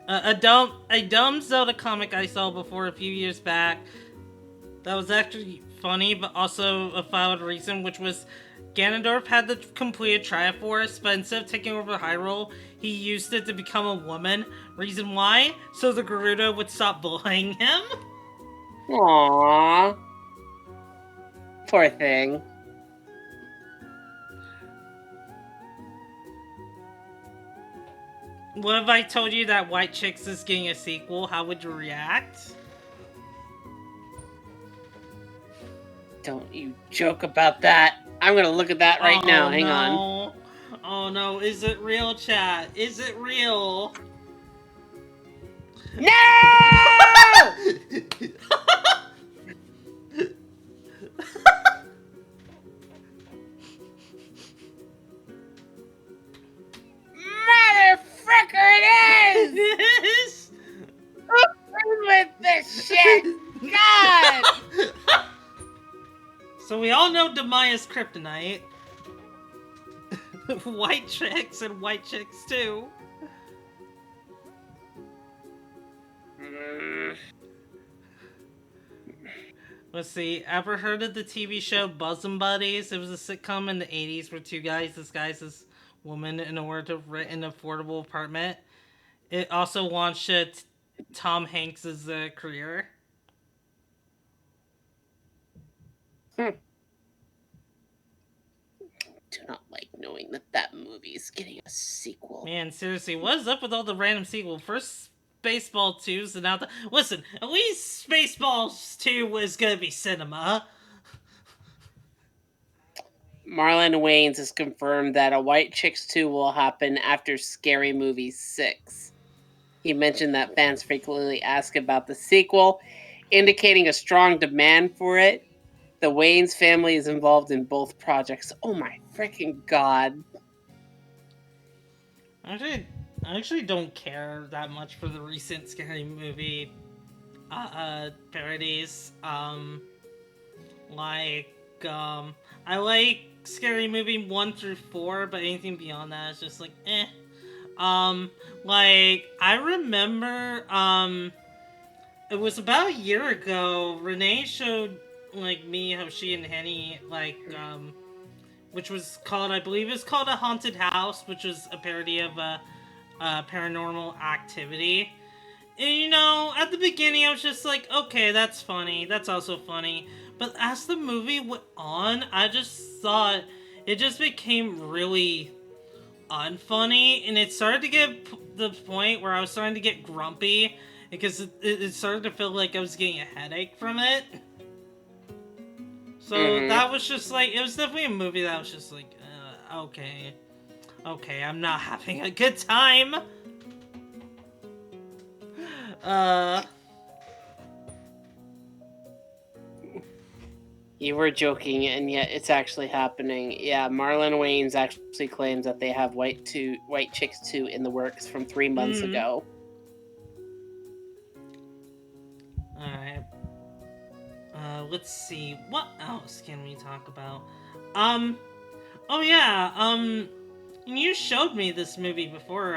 a dumb Zelda comic I saw before a few years back. That was actually funny, but also a valid reason, which was Ganondorf had the completed Triforce, but instead of taking over Hyrule, he used it to become a woman. Reason why? So the Gerudo would stop bullying him. aw, poor thing. What if I told you that White Chicks is getting a sequel? How would you react? Don't you joke about that. I'm gonna look at that right Oh now, hang on. no. Oh no, is it real, chat? Is it real? No! Motherfucker, it is! Yes! Who's with this shit? God! So we all know Demaya's kryptonite. White chicks and white chicks too. Mm, Let's see. Ever heard of the TV show Bosom Buddies? It was a sitcom in the 80s where two guys disguised as women in order to rent an affordable apartment. It also launched Tom Hanks's career. hmm. Do not like knowing that that movie is getting a sequel. Man, seriously, what is up with all the random sequel? First Spaceballs 2, so now listen, at least Spaceballs 2 was gonna be cinema. Marlon Wayans has confirmed that a White Chicks 2 will happen after Scary Movie 6. He mentioned that fans frequently ask about the sequel, indicating a strong demand for it. The Wayans family is involved in both projects. Oh my freaking god. Actually, I actually don't care that much for the recent Scary Movie parodies. Like, I like Scary Movie 1 through 4, but anything beyond that is just like, eh. Like, I remember, it was about a year ago, Renee showed, like, me how she and Henny, like, which was called, I believe it's called A Haunted House, which was a parody of Paranormal Activity. And at the beginning, I was just like, okay, that's funny. That's also funny. But as the movie went on, I just thought it just became really unfunny. And it started to get the point where I was starting to get grumpy because it started to feel like I was getting a headache from it. So Mm-hmm. that was just like, it was definitely a movie that was just like, okay. Okay, I'm not having a good time. Uh, You were joking, and yet it's actually happening. Yeah, Marlon Wayans actually claims that they have White Chicks 2 in the works from 3 months mm, ago. Alright. Let's see. What else can we talk about? Um, oh yeah, you showed me this movie before,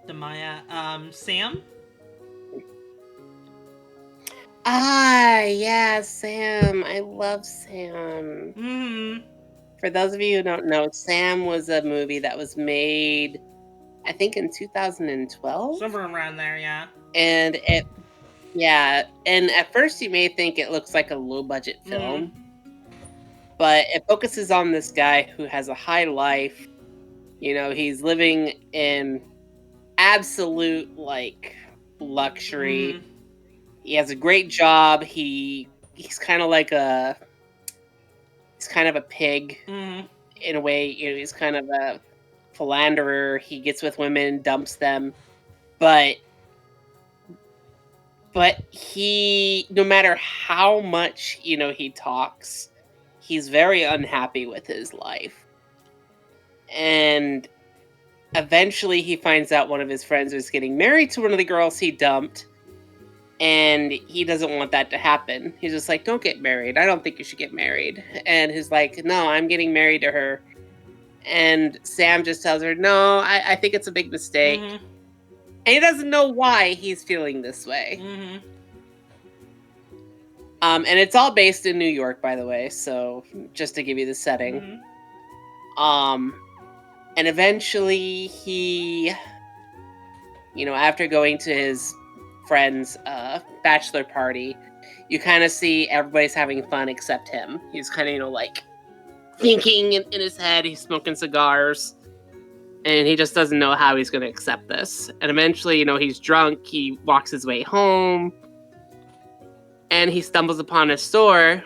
Demaya. Sam? Ah, yeah, Sam. I love Sam. Hmm. For those of you who don't know, Sam was a movie that was made, I think, in 2012. Somewhere around there, yeah. And yeah, and at first you may think it looks like a low budget Hmm. film, but it focuses on this guy who has a high life. He's living in absolute like Hmm. luxury. He has a great job. He's kind of like he's kind of a pig Hmm. in a way. He's kind of a philanderer. He gets with women, dumps them, but he, no matter how much, he talks, he's very unhappy with his life. And eventually he finds out one of his friends is getting married to one of the girls he dumped, and he doesn't want that to happen. He's just like, "Don't get married. I don't think you should get married." And he's like, "No, I'm getting married to her." And Sam just tells her, "No, I think it's a big mistake." Mhm. And he doesn't know why he's feeling this way. Mhm. And it's all based in New York, by the way. So just to give you the setting. Mhm. Um, and eventually after going to his friend's bachelor party, you kind of see everybody's having fun except him. He's kind of, like thinking in his head, he's smoking cigars, and he just doesn't know how he's going to accept this. And eventually, he's drunk, he walks his way home, and he stumbles upon a store,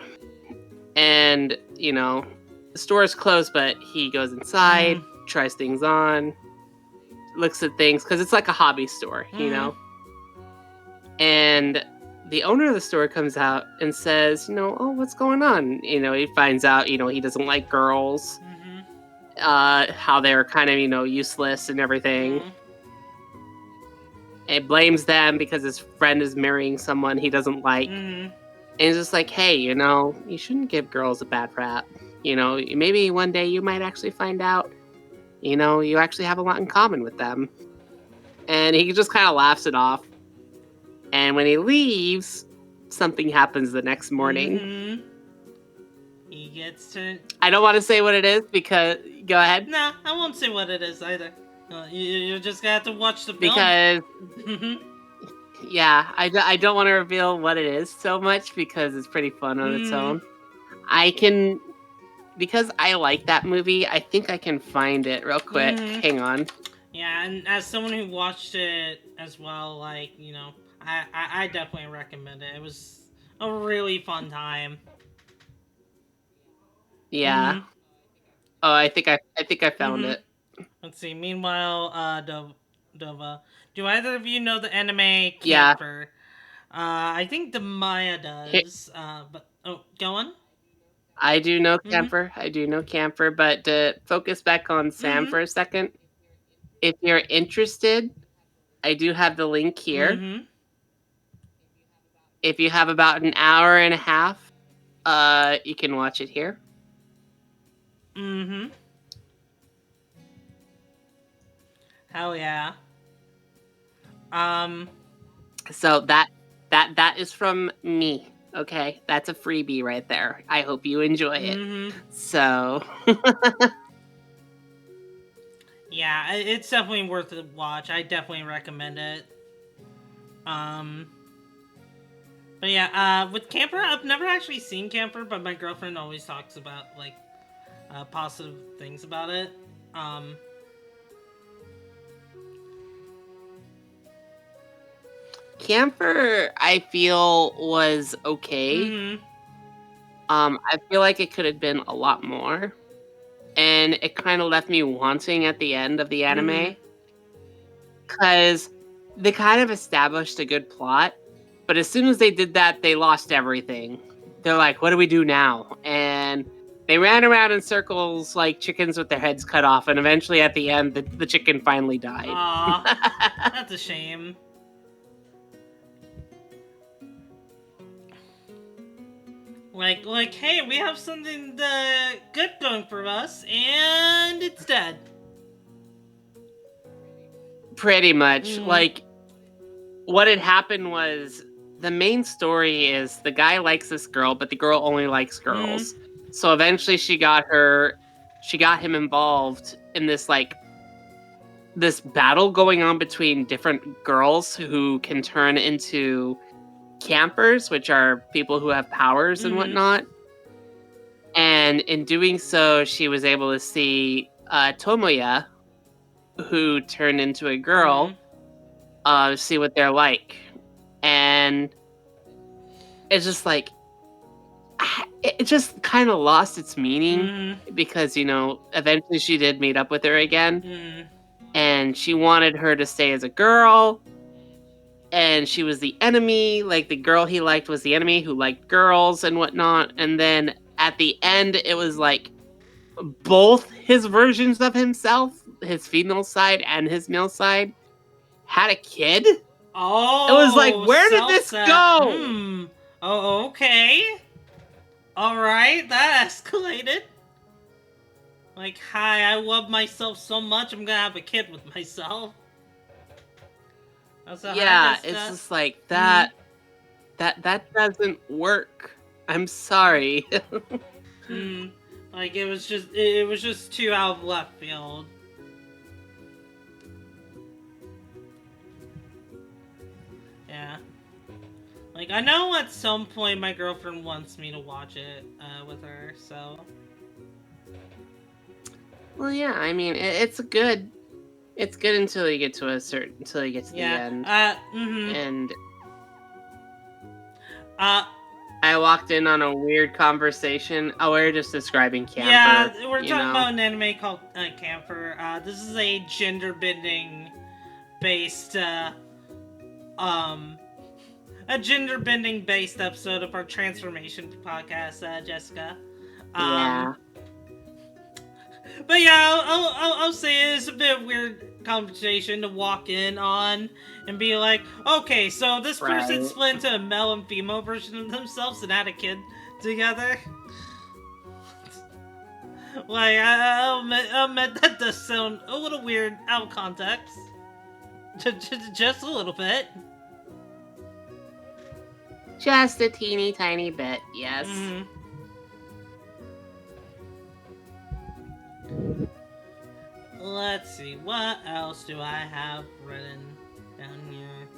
and, the store is closed, but he goes inside, Mhm. tries things on, looks at things, because it's like a hobby store, Mhm. And the owner of the store comes out and says, "Oh, what's going on?" He finds out, he doesn't like girls, Mhm. how they're kind of, useless and everything. Mhm. And blames them because his friend is marrying someone he doesn't like. Mhm. And he's just like, "Hey, you shouldn't give girls a bad rap. Maybe one day you might actually find out, you actually have a lot in common with them." And he just kind of laughs it off. And when he leaves, something happens the next morning. Mhm. He gets to. I don't want to say what it is because go ahead. Nah, I won't say what it is either. You're just gonna have to watch the film. Because Mhm. yeah, I don't want to reveal what it is so much because it's pretty fun on its Mhm. own. I can because I like that movie, I think I can find it real quick. Mhm. Hang on. Yeah, and as someone who watched it as well, I definitely recommend it. It was a really fun time. Yeah. Mhm. Oh, I think I found Mhm. it. Let's see. Meanwhile, Dova, do either of you know the anime Yeah. Camper? I think Demaya Here, does. But go on. I do know Mhm. Camper. I do know Camper, but to focus back on Sam Mhm. for a second, if you're interested, I do have the link here. Mhm. If you have about an hour and a half, you can watch it here. Mhm. Hell yeah. Um. So that is from me. Okay, that's a freebie right there. I hope you enjoy it. Mhm. So Yeah, it's definitely worth a watch. I definitely recommend it. Um. But yeah, with Camper, I've never actually seen Camper, but my girlfriend always talks about positive things about it. Um. Camphor, I feel was okay. Mhm. I feel like it could have been a lot more, and it kind of left me wanting at the end of the Mhm. anime because they kind of established a good plot, but as soon as they did that, they lost everything. They're like, "What do we do now?" And they ran around in circles like chickens with their heads cut off, and eventually at the end, the chicken finally died. Aw, that's a shame. Hey, we have something good going for us, and it's dead. Pretty much. Mhm. Like, what had happened was the main story is the guy likes this girl, but the girl only likes Mhm. girls. So eventually she got him involved in this battle going on between different girls who can turn into campers, which are people who have powers and Mhm. whatnot. And in doing so, she was able to see Tomoya, who turned into a Mhm. girl, see what they're like. And it's just like it just kind of lost its meaning Mhm. because eventually she did meet up with her again, Mhm. and she wanted her to stay as a girl, and she was the enemy. Like the girl he liked was the enemy who liked girls and whatnot. And then at the end, it was like both his versions of himself, his female side and his male side, had a kid. It was like, Oh, where did self this set. go? Hmm. Oh, okay. All right, that escalated. Like, hi, I love myself so much, I'm gonna have a kid with myself. So, hi, Yeah, it's Jessica. just like Hmm. that doesn't work. I'm sorry. Hmm. Like, it was just too out of left field. Yeah. Like, I know at some point my girlfriend wants me to watch it with her, so. Well, yeah, I mean, it's good until you get to until you get to the Yeah. end. Mm-hmm. And Uh, I walked in on a weird conversation. Oh, we are just describing yeah, camper, we're you talking know. about an anime called Camper. This is a gender bending based, um, a gender bending based episode of our transformation podcast, Jessica. Um, Yeah. but yeah, I'll say it's a bit weird conversation to walk in on and be like, okay, so this person Right. split into a male and female version of themselves and had a kid together. Like, I'll admit that does sound a little weird out of context. Just a little bit. Just a teeny tiny bit, yes. Mm. Let's see, what else do I have written down here?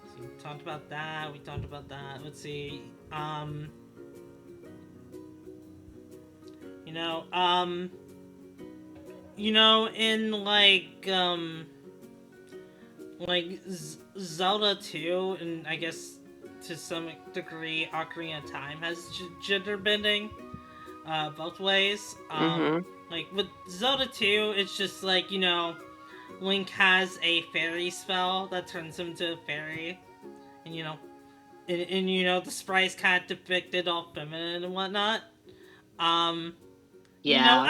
So we talked about that. We talked about that. Let's see. You know, in Zelda 2, and I guess to some degree, Ocarina of Time has gender bending, both ways. Mhm. Like with Zelda 2, it's just like, Link has a fairy spell that turns him to a fairy, and the sprites kind of depicted all feminine and whatnot. Um, Yeah.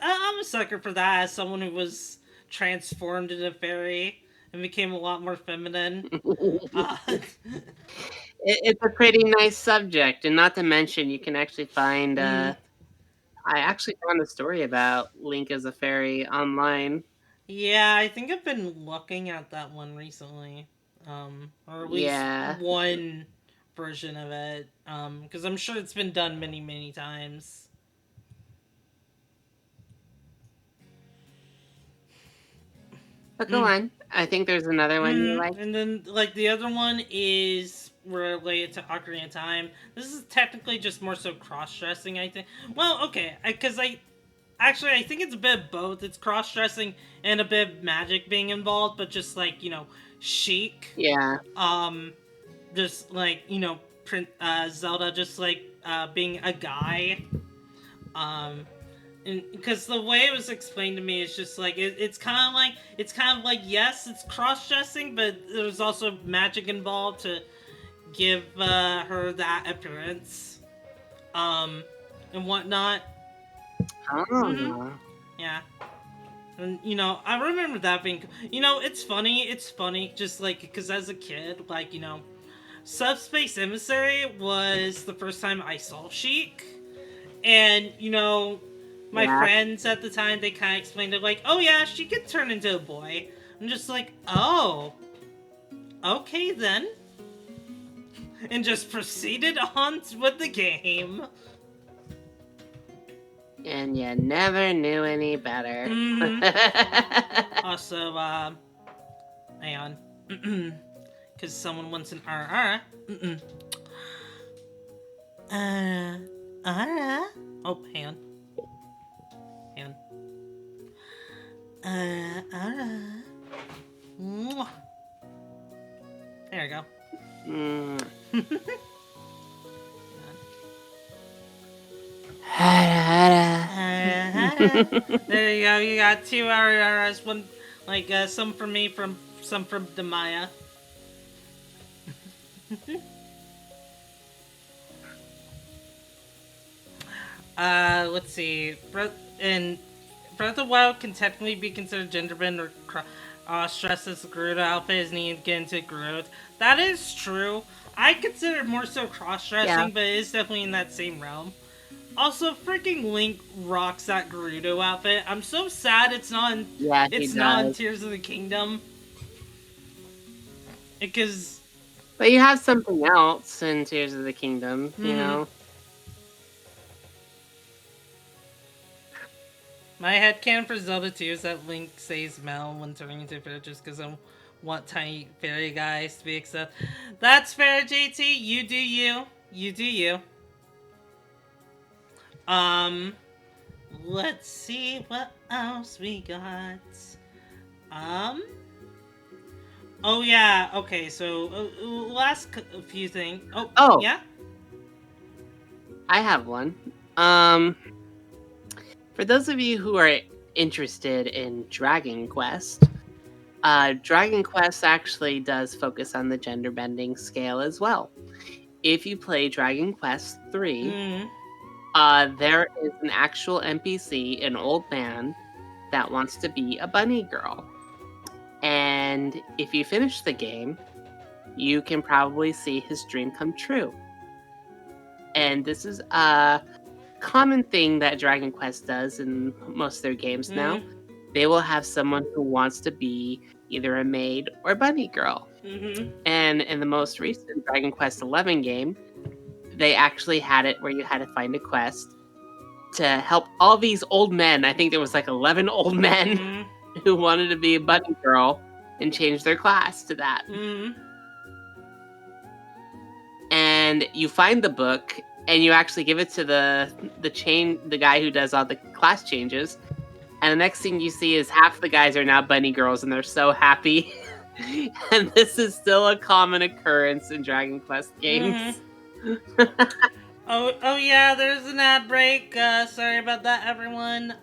I'm a sucker for that as someone who was transformed into a fairy and became a lot more feminine. Uh, It's a pretty nice subject, and not to mention you can actually find, mm, I actually found a story about Link as a fairy online. yeah, I think I've been looking at that one recently, or at least Yeah. one version of it, because I'm sure it's been done many, many times. But go Mm. on. I think there's another one you like. And then, like, the other one is related to Ocarina of Time. This is technically just more so cross dressing, I think. Well, okay, because I think it's a bit of both. It's cross dressing and a bit of magic being involved, but just like, chic. Yeah. Um, just like, Zelda just like being a guy. Um, because the way it was explained to me is just like it's kind of like yes, it's cross dressing, but there's also magic involved to give her that appearance, um, and whatnot. Mm-hmm. Oh. Yeah, and I remember that being. It's funny. It's funny, just like because as a kid, like Subspace Emissary was the first time I saw Sheik, and my Yeah. friends at the time, they kind of explained it like, oh yeah, she could turn into a boy. I'm just like, oh, okay then, and just proceeded on with the game. And you never knew any better. Hmm. Also, hang on, because someone wants an RR. Oh, hang on, hang on. Mwah. There we go. Mm. There you go. You got two RRs, Like some from me, from some from Demaya. Let's see. And Breath of the Wild can technically be considered gender bend or stresses the Gerudo outfit is needed to get into Gerudo. That is true. I consider it more so cross Yeah. dressing, but it is definitely in that same realm. Also, freaking Link rocks that Gerudo outfit. I'm so sad Yeah, he it's not in does. Tears of the Kingdom because. But you have something else in Tears of the Kingdom, you Hmm. know? My headcanon for Zelda 2 is that Link saves Mel when turning into a fairy just because I want tiny fairy guys to be accepted. That's fair, JT. You do you. You do you. Um, let's see what else we got. Um, oh yeah, okay, so last few things. Oh, Oh, yeah? I have one. Um, for those of you who are interested in Dragon Quest, Dragon Quest actually does focus on the gender bending scale as well. If you play Dragon Quest 3, Mm there is an actual NPC, an old man, that wants to be a bunny girl. And if you finish the game, you can probably see his dream come true. And this is a common thing that Dragon Quest does in most of their games hmm. now. They will have someone who wants to be either a maid or bunny girl. Mm hmm. And in the most recent Dragon Quest 11 game, they actually had it where you had to find a quest to help all these old men. I think there was like 11 old men Mm who wanted to be a bunny girl and change their class to that. hmm. Mm hmm. And you find the book and you actually give it to the guy who does all the class changes. And the next thing you see is half the guys are now bunny girls and they're so happy. And this is still a common occurrence in Dragon Quest Mm hmm. games. Oh yeah, there's an ad break. Sorry about that, everyone.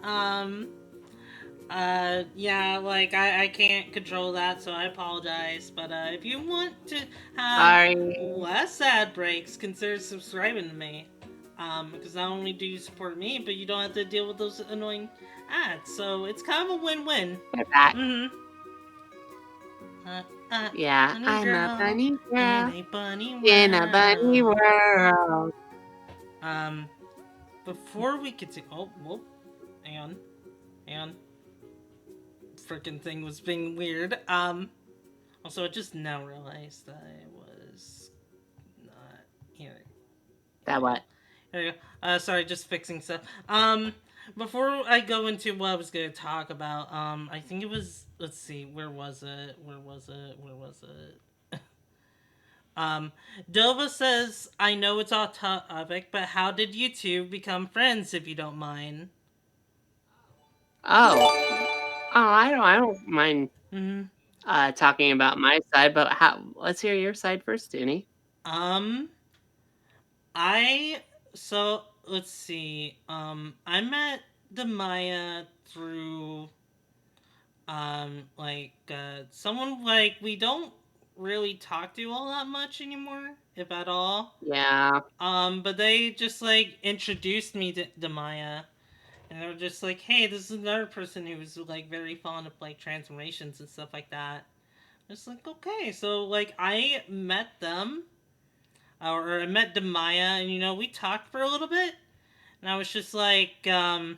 Yeah, like I can't control that, so I apologize. But if you want to have Sorry. less ad breaks, consider subscribing to me. Because not only do you support me, but you don't have to deal with those annoying ads. So it's kind of a win-win. We're back. Mm-hmm. Yeah, Bunny I'm a girl bunny in girl a bunny in a bunny world. world. Um, before we continue, oh, whoop, hang on, hang on. Freaking thing was being weird. Also, I just now realized I was not here. That what? There you go. Sorry, just fixing stuff. Before I go into what I was going to talk about, I think it was. Let's see, where was it? Where was it? Where was it? Um, Dova says, "I know it's off topic, but how did you two become friends? If you don't mind." Oh. Oh, I don't mind Hmm. talking about my side, but how let's hear your side first, Dooney. Um, I so let's see. I met Demaya through someone like we don't really talk to all that much anymore, if at all. Yeah. But they just like introduced me to Demaya, and they were just like, "Hey, this is another person who's like very fond of like transformations and stuff like that." It's like, okay, so like I met them, or I met Demaya, and we talked for a little bit, and I was just like, I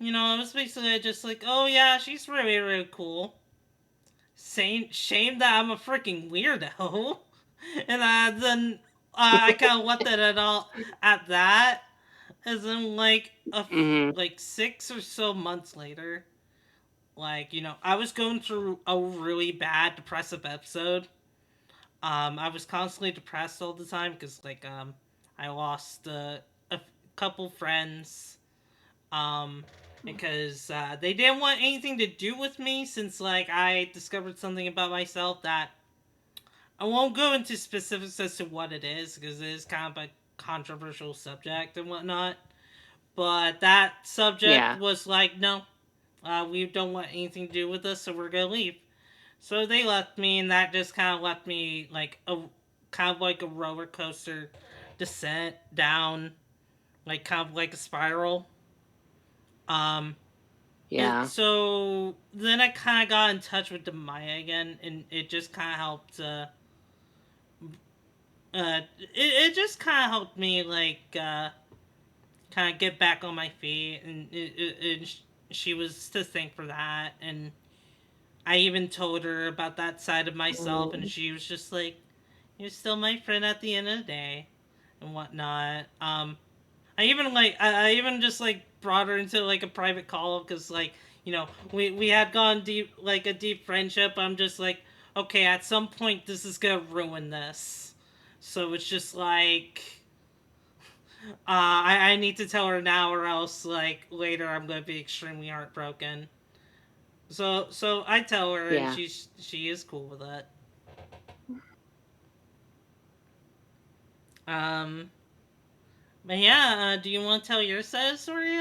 was basically just like, oh yeah, she's really, really cool. Shame that I'm a freaking weirdo. And then I kind of left it at all at that. As in, Mhm. like 6 or so months later, I was going through a really bad depressive episode. I was constantly depressed all the time because I lost a couple friends um, because they didn't want anything to do with me since I discovered something about myself that I won't go into specifics as to what it is because it is kind of a controversial subject and whatnot. But that subject Yeah. was like, no, We don't want anything to do with us, so we're gonna leave. So they left me, and that just kind of left me like a kind of like a roller coaster descent down, like kind of like a spiral. Um, Yeah. so then I kind of got in touch with Demaya again, and it just kind of helped. It just kind of helped me like kind of get back on my feet, and she was to thank for that, and I even told her about that side of myself, and Mm, she was just like, "You're still my friend at the end of the day," and whatnot. I even just like brought her into like a private call because like we had gone deep like a deep friendship. I'm just like, okay, at some point this is gonna ruin this, so it's just like I need to tell her now, or else like later I'm gonna be extremely heartbroken. So I tell her, and yeah. she is cool with it. Um, but yeah, do you want to tell your side of the story,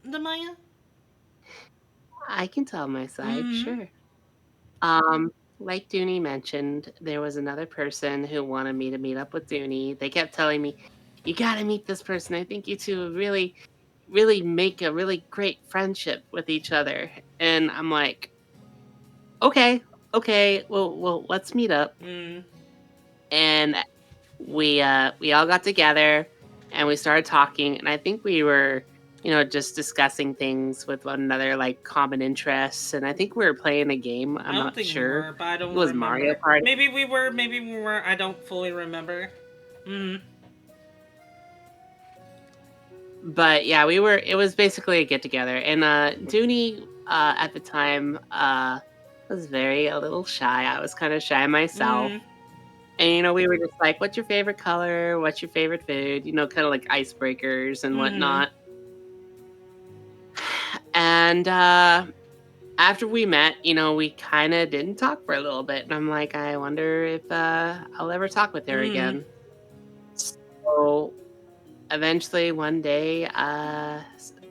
the Maya? I can tell my side, Mm-hmm. sure. Um, like Duni mentioned, there was another person who wanted me to meet up with Duni. They kept telling me, "You gotta meet this person. I think you two would really, really make a really great friendship with each other." And I'm like, "Okay, okay, well, let's meet up." Mm. And we all got together and we started talking, and I think we were, just discussing things with one another, like common interests, and I think we were playing a game. I I'm don't not think we sure. were, but I It don't was Mario remember. Party. Maybe we were, maybe we were. I don't fully remember. Mm. But yeah, it was basically a get together. And Dooney at the time was very a little shy. I was kind of shy myself. Mm. And we were just like, "What's your favorite color? What's your favorite food?" Kind of like icebreakers and Mm. whatnot. And after we met, we kind of didn't talk for a little bit. And I'm like, I wonder if I'll ever talk with her Mm. again. So eventually, one day,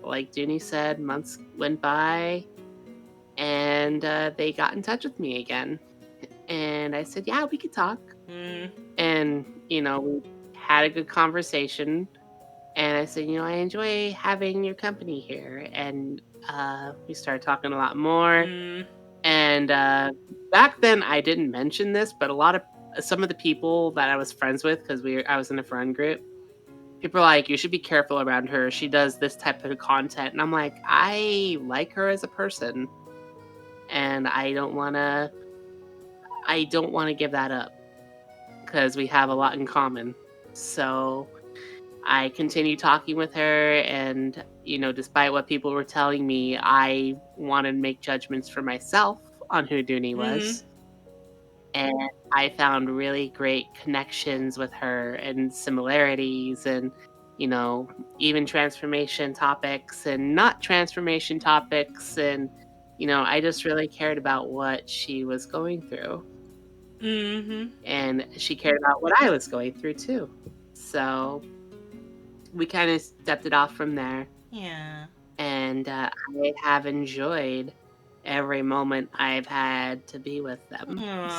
like Dooney said, months went by and they got in touch with me again. And I said, "Yeah, we could talk." Mm. And, we had a good conversation. And I said, "I enjoy having your company here." And we started talking a lot more. Mm. And back then, I didn't mention this, but some of the people that I was friends with, because I was in a friend group, people are like, "You should be careful around her. She does this type of content." And I'm like, I like her as a person, and I don't want to give that up because we have a lot in common. So I continued talking with her, and despite what people were telling me, I wanted to make judgments for myself on who Dooney Mm. was. And I found really great connections with her and similarities and, you know, even transformation topics and not transformation topics. And, I just really cared about what she was going through. Mm. And she cared about what I was going through too. So we kind of stepped it off from there. Yeah. And I have enjoyed every moment I've had to be with them. Aww.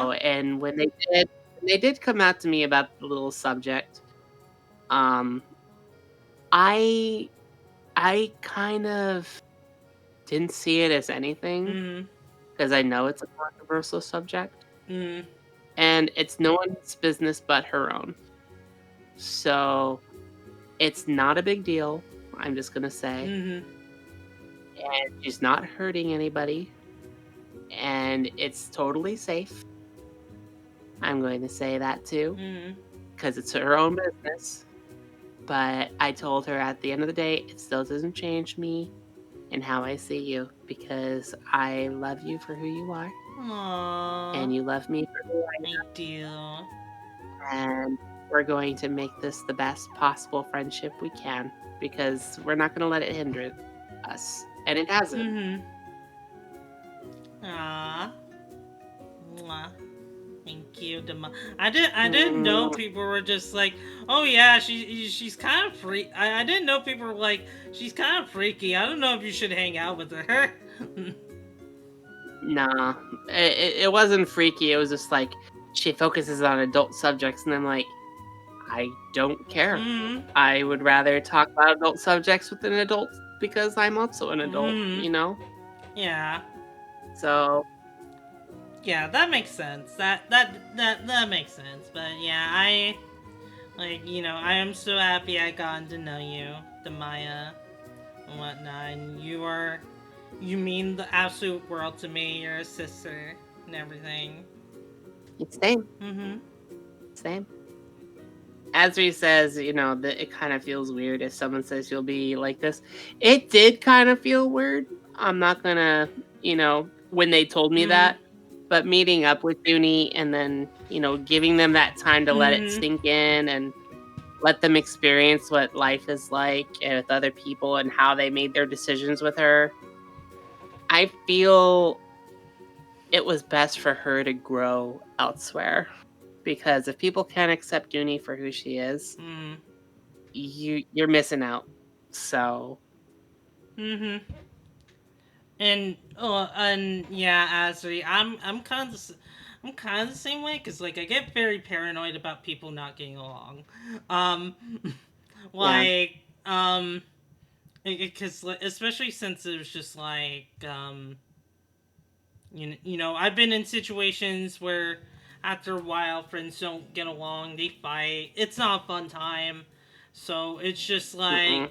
So, and when they did come out to me about the little subject, um, I I kind of didn't see it as anything Mm. because I know it's a controversial subject, Mm. and it's no one's business but her own. So, it's not a big deal, I'm just gonna say, Mm. and she's not hurting anybody, and it's totally safe. I'm going to say that too, Mm. because it's her own business. But I told her at the end of the day, it still doesn't change me and how I see you because I love you for who you are Aww. and you love me for who I do. I am. And we're going to make this the best possible friendship we can because we're not going to let it hinder us. And it hasn't. Mm. Aww. Mwah. Thank you, I didn't know Mm, people were just like, oh yeah, she's kind of freak. I didn't know people were like, she's kind of freaky. I don't know if you should hang out with her. nah, it wasn't freaky. It was just like she focuses on adult subjects, and I'm like, I don't care. mm, I would rather talk about adult subjects with an adult because I'm also an adult, mm, you know? yeah, So, yeah, that makes sense. That makes sense. But yeah, I like I am so happy I gotten to know you, Demaya, and whatnot. And you mean the absolute world to me. You're a sister and everything. it's same, Mm-hmm. same. Asri says, that it kind of feels weird if someone says you'll be like this. It did kind of feel weird. I'm not gonna, when they told me Mm-hmm. that, but meeting up with Duni and then, giving them that time to let it Mm-hmm. sink in and let them experience what life is like with other people and how they made their decisions with her. I feel it was best for her to grow elsewhere because if people can't accept Dooney for who she is, Mm-hmm. you're missing out. So, Mm-hmm. And yeah, Asri, I'm kind of the same way because like I get very paranoid about people not getting along, um, yeah, like because especially since it was just like I've been in situations where after a while friends don't get along, they fight. It's not a fun time, so it's just mm-mm,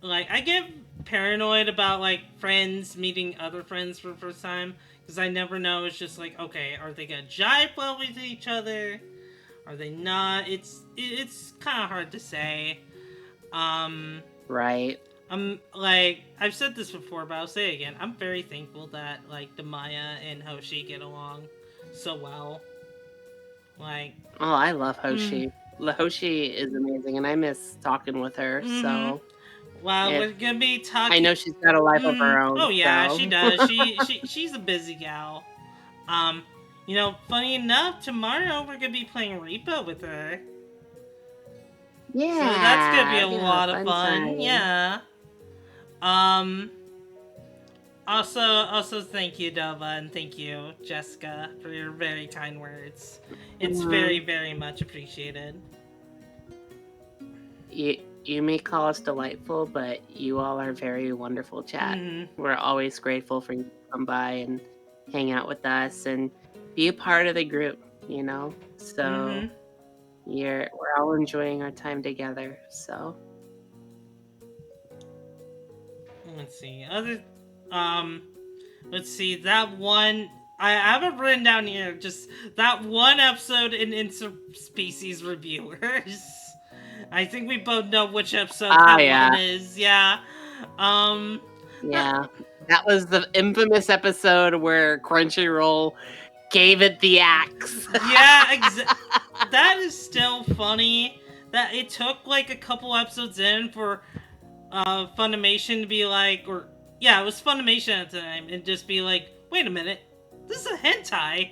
like I get paranoid about like friends meeting other friends for the first time because I never know. It's just like, okay, are they gonna jive well with each other? Are they not? It's kind of hard to say. Um, right. I'm like I've said this before, but I'll say it again. I'm very thankful that like Demaya and Hoshi get along so well. Like, Oh, I love mm, Hoshi. Hoshi is amazing, and I miss talking with her. mm-hmm. So, Well, it. we're gonna be I talking. know she's got a life of her Oh own. yeah, she So, does. She's a busy gal. Um, funny enough, tomorrow we're gonna be playing Reaper with her. So that's gonna be yeah, a we're gonna have a lot of fun fun. time. Yeah. Um. Also, thank you, Dova, and thank you, Jessica, for your very kind words. It's very, Mhm. very much appreciated. You may call us delightful, but you all are very wonderful chat. Mm-hmm. We're always grateful for you to come by and hang out with us and be a part of the group. So Mm-hmm. we're all enjoying our time together. So Let's see. Um. Let's see that one. I have it written down here. Just that one episode in Interspecies Reviewers. I think we both know which episode that yeah, one is. Yeah. Um. That, yeah. That was the infamous episode where Crunchyroll gave it the axe. yeah. That is still funny. That it took like a couple episodes in for Funimation to be like, or yeah, it was Funimation at the time, and just be like, wait a minute, this is a hentai.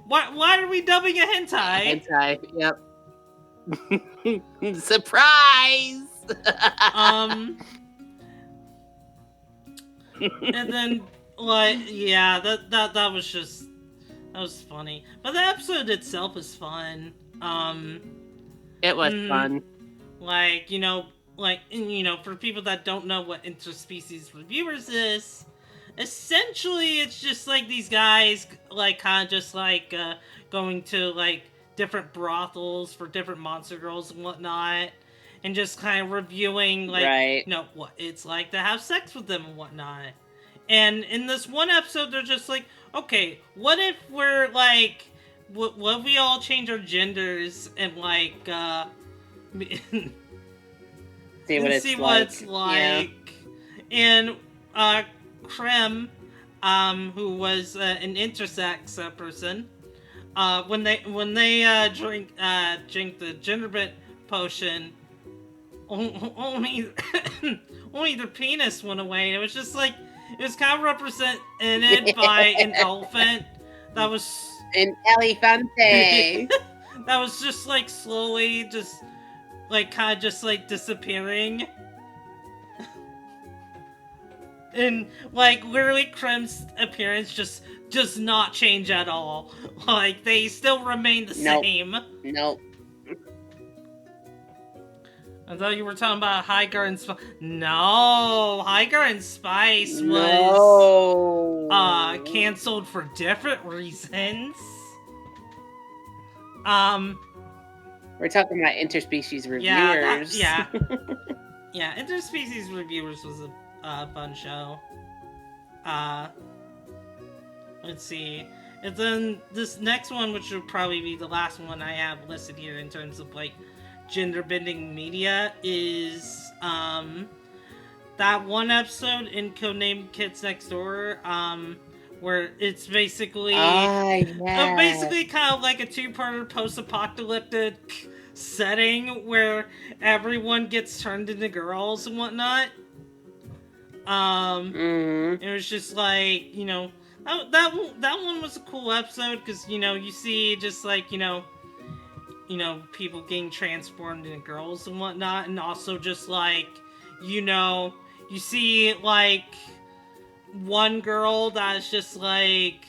Why are we dubbing a hentai? Hentai. Yep. Surprise. Um, and then like yeah, that was just that was funny, but the episode itself is fun. Um, It was mm, fun. like for people that don't know what interspecies reviewers is, essentially it's just like these guys like kind of just like going to like different brothels for different monster girls and whatnot, and just kind of reviewing like Right. what it's like to have sex with them and whatnot. And in this one episode they're just like, okay, what if we're like what if we all change our genders and like See what and see it's what it's like. Yeah. like. And Krem, who was an intersex person, when they drink the gingerbread potion, only only their penis went away. It was just like it was kind of represented by an elephant that was An elefante. That was just like slowly just like kind of just like disappearing. And like literally Krem's appearance just does not change at all. Like they still remain the Nope. same. Nope. I thought you were talking about Highgar and Spice. No, Highgar and Spice was No. canceled for different reasons. Um We're talking about interspecies yeah, reviewers. yeah, Interspecies Reviewers was a fun show. Uh let's see. And then this next one, which will probably be the last one I have listed here in terms of like gender bending media, is that one episode in Codename Kids Next Door, where it's Yes. basically kind of like a two-parter post-apocalyptic setting where everyone gets turned into girls and whatnot. Um, Mm-hmm. it was just like that one was a cool episode because you see just like people getting transformed into girls and whatnot, and also just like you know you see like one girl that's just like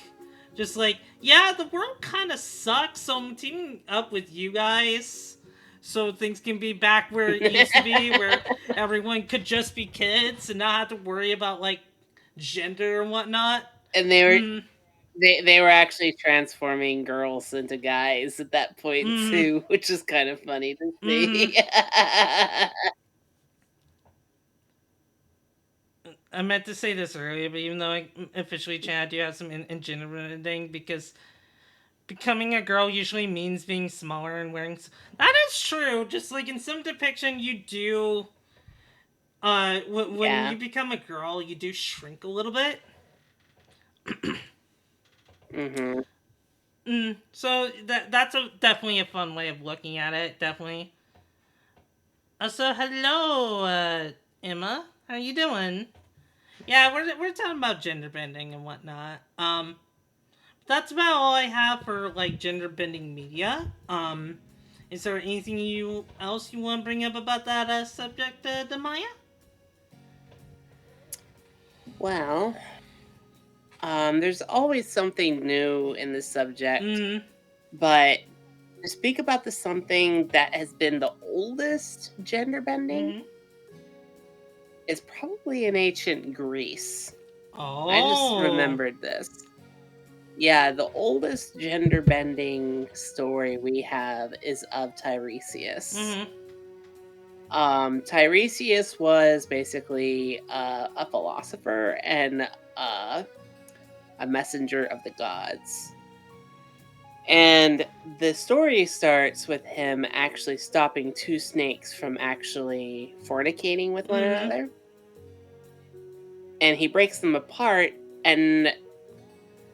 yeah, the world kind of sucks, so I'm teaming up with you guys so things can be back where it used to be, where everyone could just be kids and not have to worry about like gender and whatnot. And they were Mm, they were actually transforming girls into guys at that point mm, too, which is kind of funny to mm. see. I meant to say this earlier, but even though I officially Chad, do have some in gender thing because becoming a girl usually means being smaller and wearing. That is true. Just like in some depiction, you do. When Yeah. you become a girl, you do shrink a little bit. Mhm. So that's definitely a fun way of looking at it. Definitely. So hello, Emma. How you doing? Yeah, we're talking about gender bending and whatnot. That's about all I have for like gender bending media. Is there anything else you want to bring up about that subject, Demaya? Well, there's always something new in the subject, Mm, but to speak about the something that has been the oldest gender bending mm-hmm. is probably in ancient Greece. I just Oh. remembered this. Yeah, the oldest gender bending story we have is of Tiresias. Mm-hmm. Tiresias was basically a philosopher and a messenger of the gods. And the story starts with him actually stopping two snakes from actually fornicating with one Mm-hmm. another. And he breaks them apart, and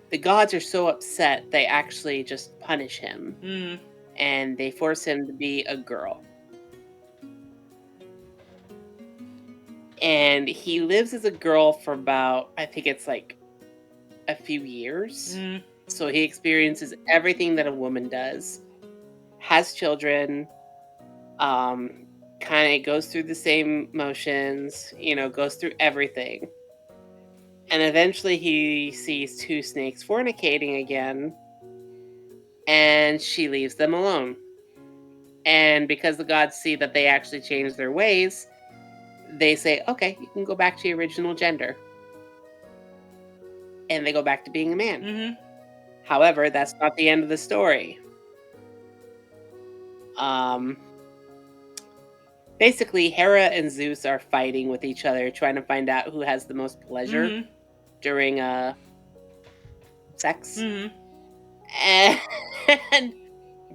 the gods are so upset they actually just punish him Mm. and they force him to be a girl. And he lives as a girl for about, I think it's like a few years. Mm. So he experiences everything that a woman does, has children, um, kind of goes through the same motions, goes through everything. And eventually he sees two snakes fornicating again, and she leaves them alone. And because the gods see that they actually changed their ways, they say, okay, you can go back to your original gender. And they go back to being a man. Mm-hmm. However, that's not the end of the story. Um, Basically, Hera and Zeus are fighting with each other, trying to find out who has the most pleasure Mm-hmm. during sex. Mm-hmm. And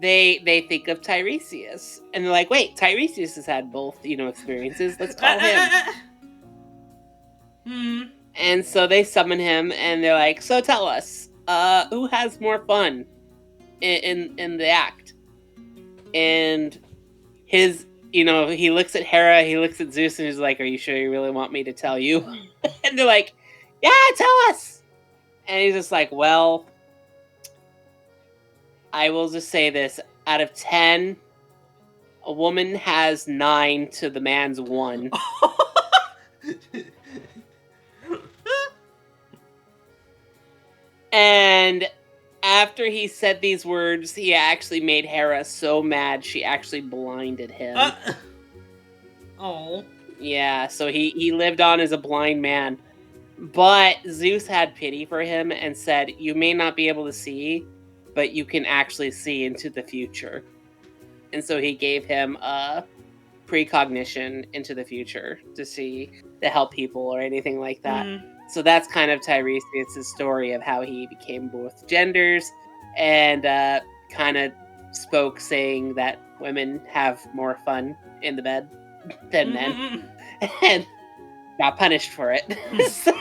they think of Tiresias, and they're like, "Wait, Tiresias has had both, experiences. Let's call him." Mm. And so they summon him, and they're like, "So tell us, who has more fun in the act?" And he looks at Hera, he looks at Zeus, and he's like, "Are you sure you really want me to tell you?" And they're like, "Yeah, tell us." And he's just like, "Well, I will just say this: out of 10, a woman has 9 to the man's 1. And after he said these words, he actually made Hera so mad she actually blinded him. uh, oh. Yeah, so he lived on as a blind man. But Zeus had pity for him and said, "You may not be able to see, but you can actually see into the future." And so he gave him a precognition into the future to see, to help people or anything like that. Mm, So that's kind of Tiresias' story of how he became both genders, and kind of spoke saying that women have more fun in the bed than men, mm, and got punished for it. mm. So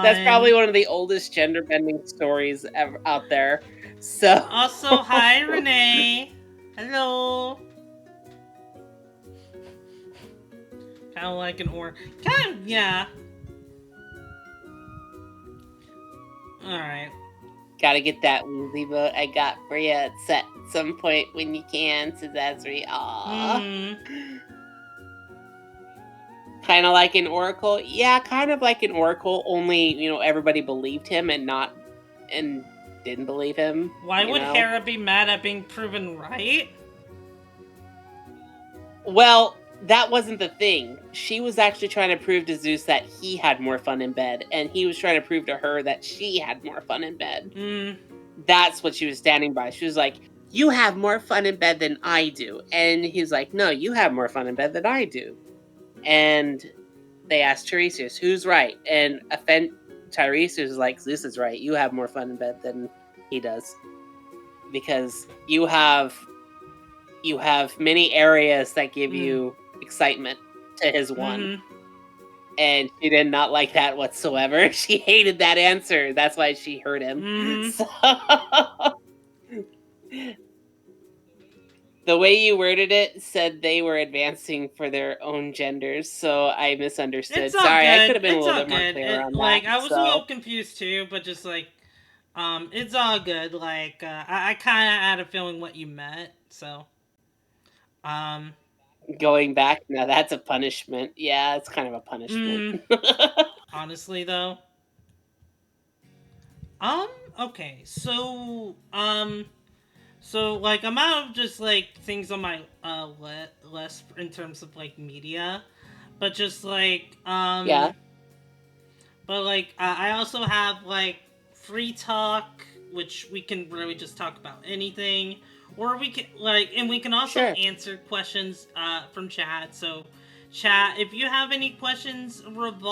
that's probably Fun. one of the oldest gender bending stories ever out there. So Also, hi Renee. Hello. Kind of like an or. Kind of, yeah. All right. gotta get that Weasley vote I got for you at some point when you can, so that's aw. Mm, Kind of like an oracle. Yeah, kind of like an oracle, only, everybody believed him and didn't believe him, why would Hera be mad at being proven right? Well, that wasn't the thing. She was actually trying to prove to Zeus that he had more fun in bed, and he was trying to prove to her that she had more fun in bed. Mm, That's what she was standing by. She was like, "You have more fun in bed than I do." And he's like, "No, you have more fun in bed than I do." And they asked Tiresias, "Who's right?" And Tiresias was like, "Zeus is right. You have more fun in bed than he does, because you have many areas that give mm, you excitement to his one." mm, And she did not like that whatsoever. She hated that answer. That's why she hurt him. mm. So the way you worded it said they were advancing for their own genders, so I It's misunderstood. all Sorry, I could good. have been a It's little all bit more good. clear on that. Like I was a little So confused too, but just like, it's all good. Like I kind of had a feeling what you meant. So, um, going back, now that's a punishment. Yeah, it's kind of a punishment. mm, honestly though, um, okay. So like I'm out of just like things on my list in terms of like media, but just like Yeah, but like I also have like free talk, which we can really just talk about anything, or we can like, and we can also sure. answer questions from chat. So, chat, if you have any questions revolving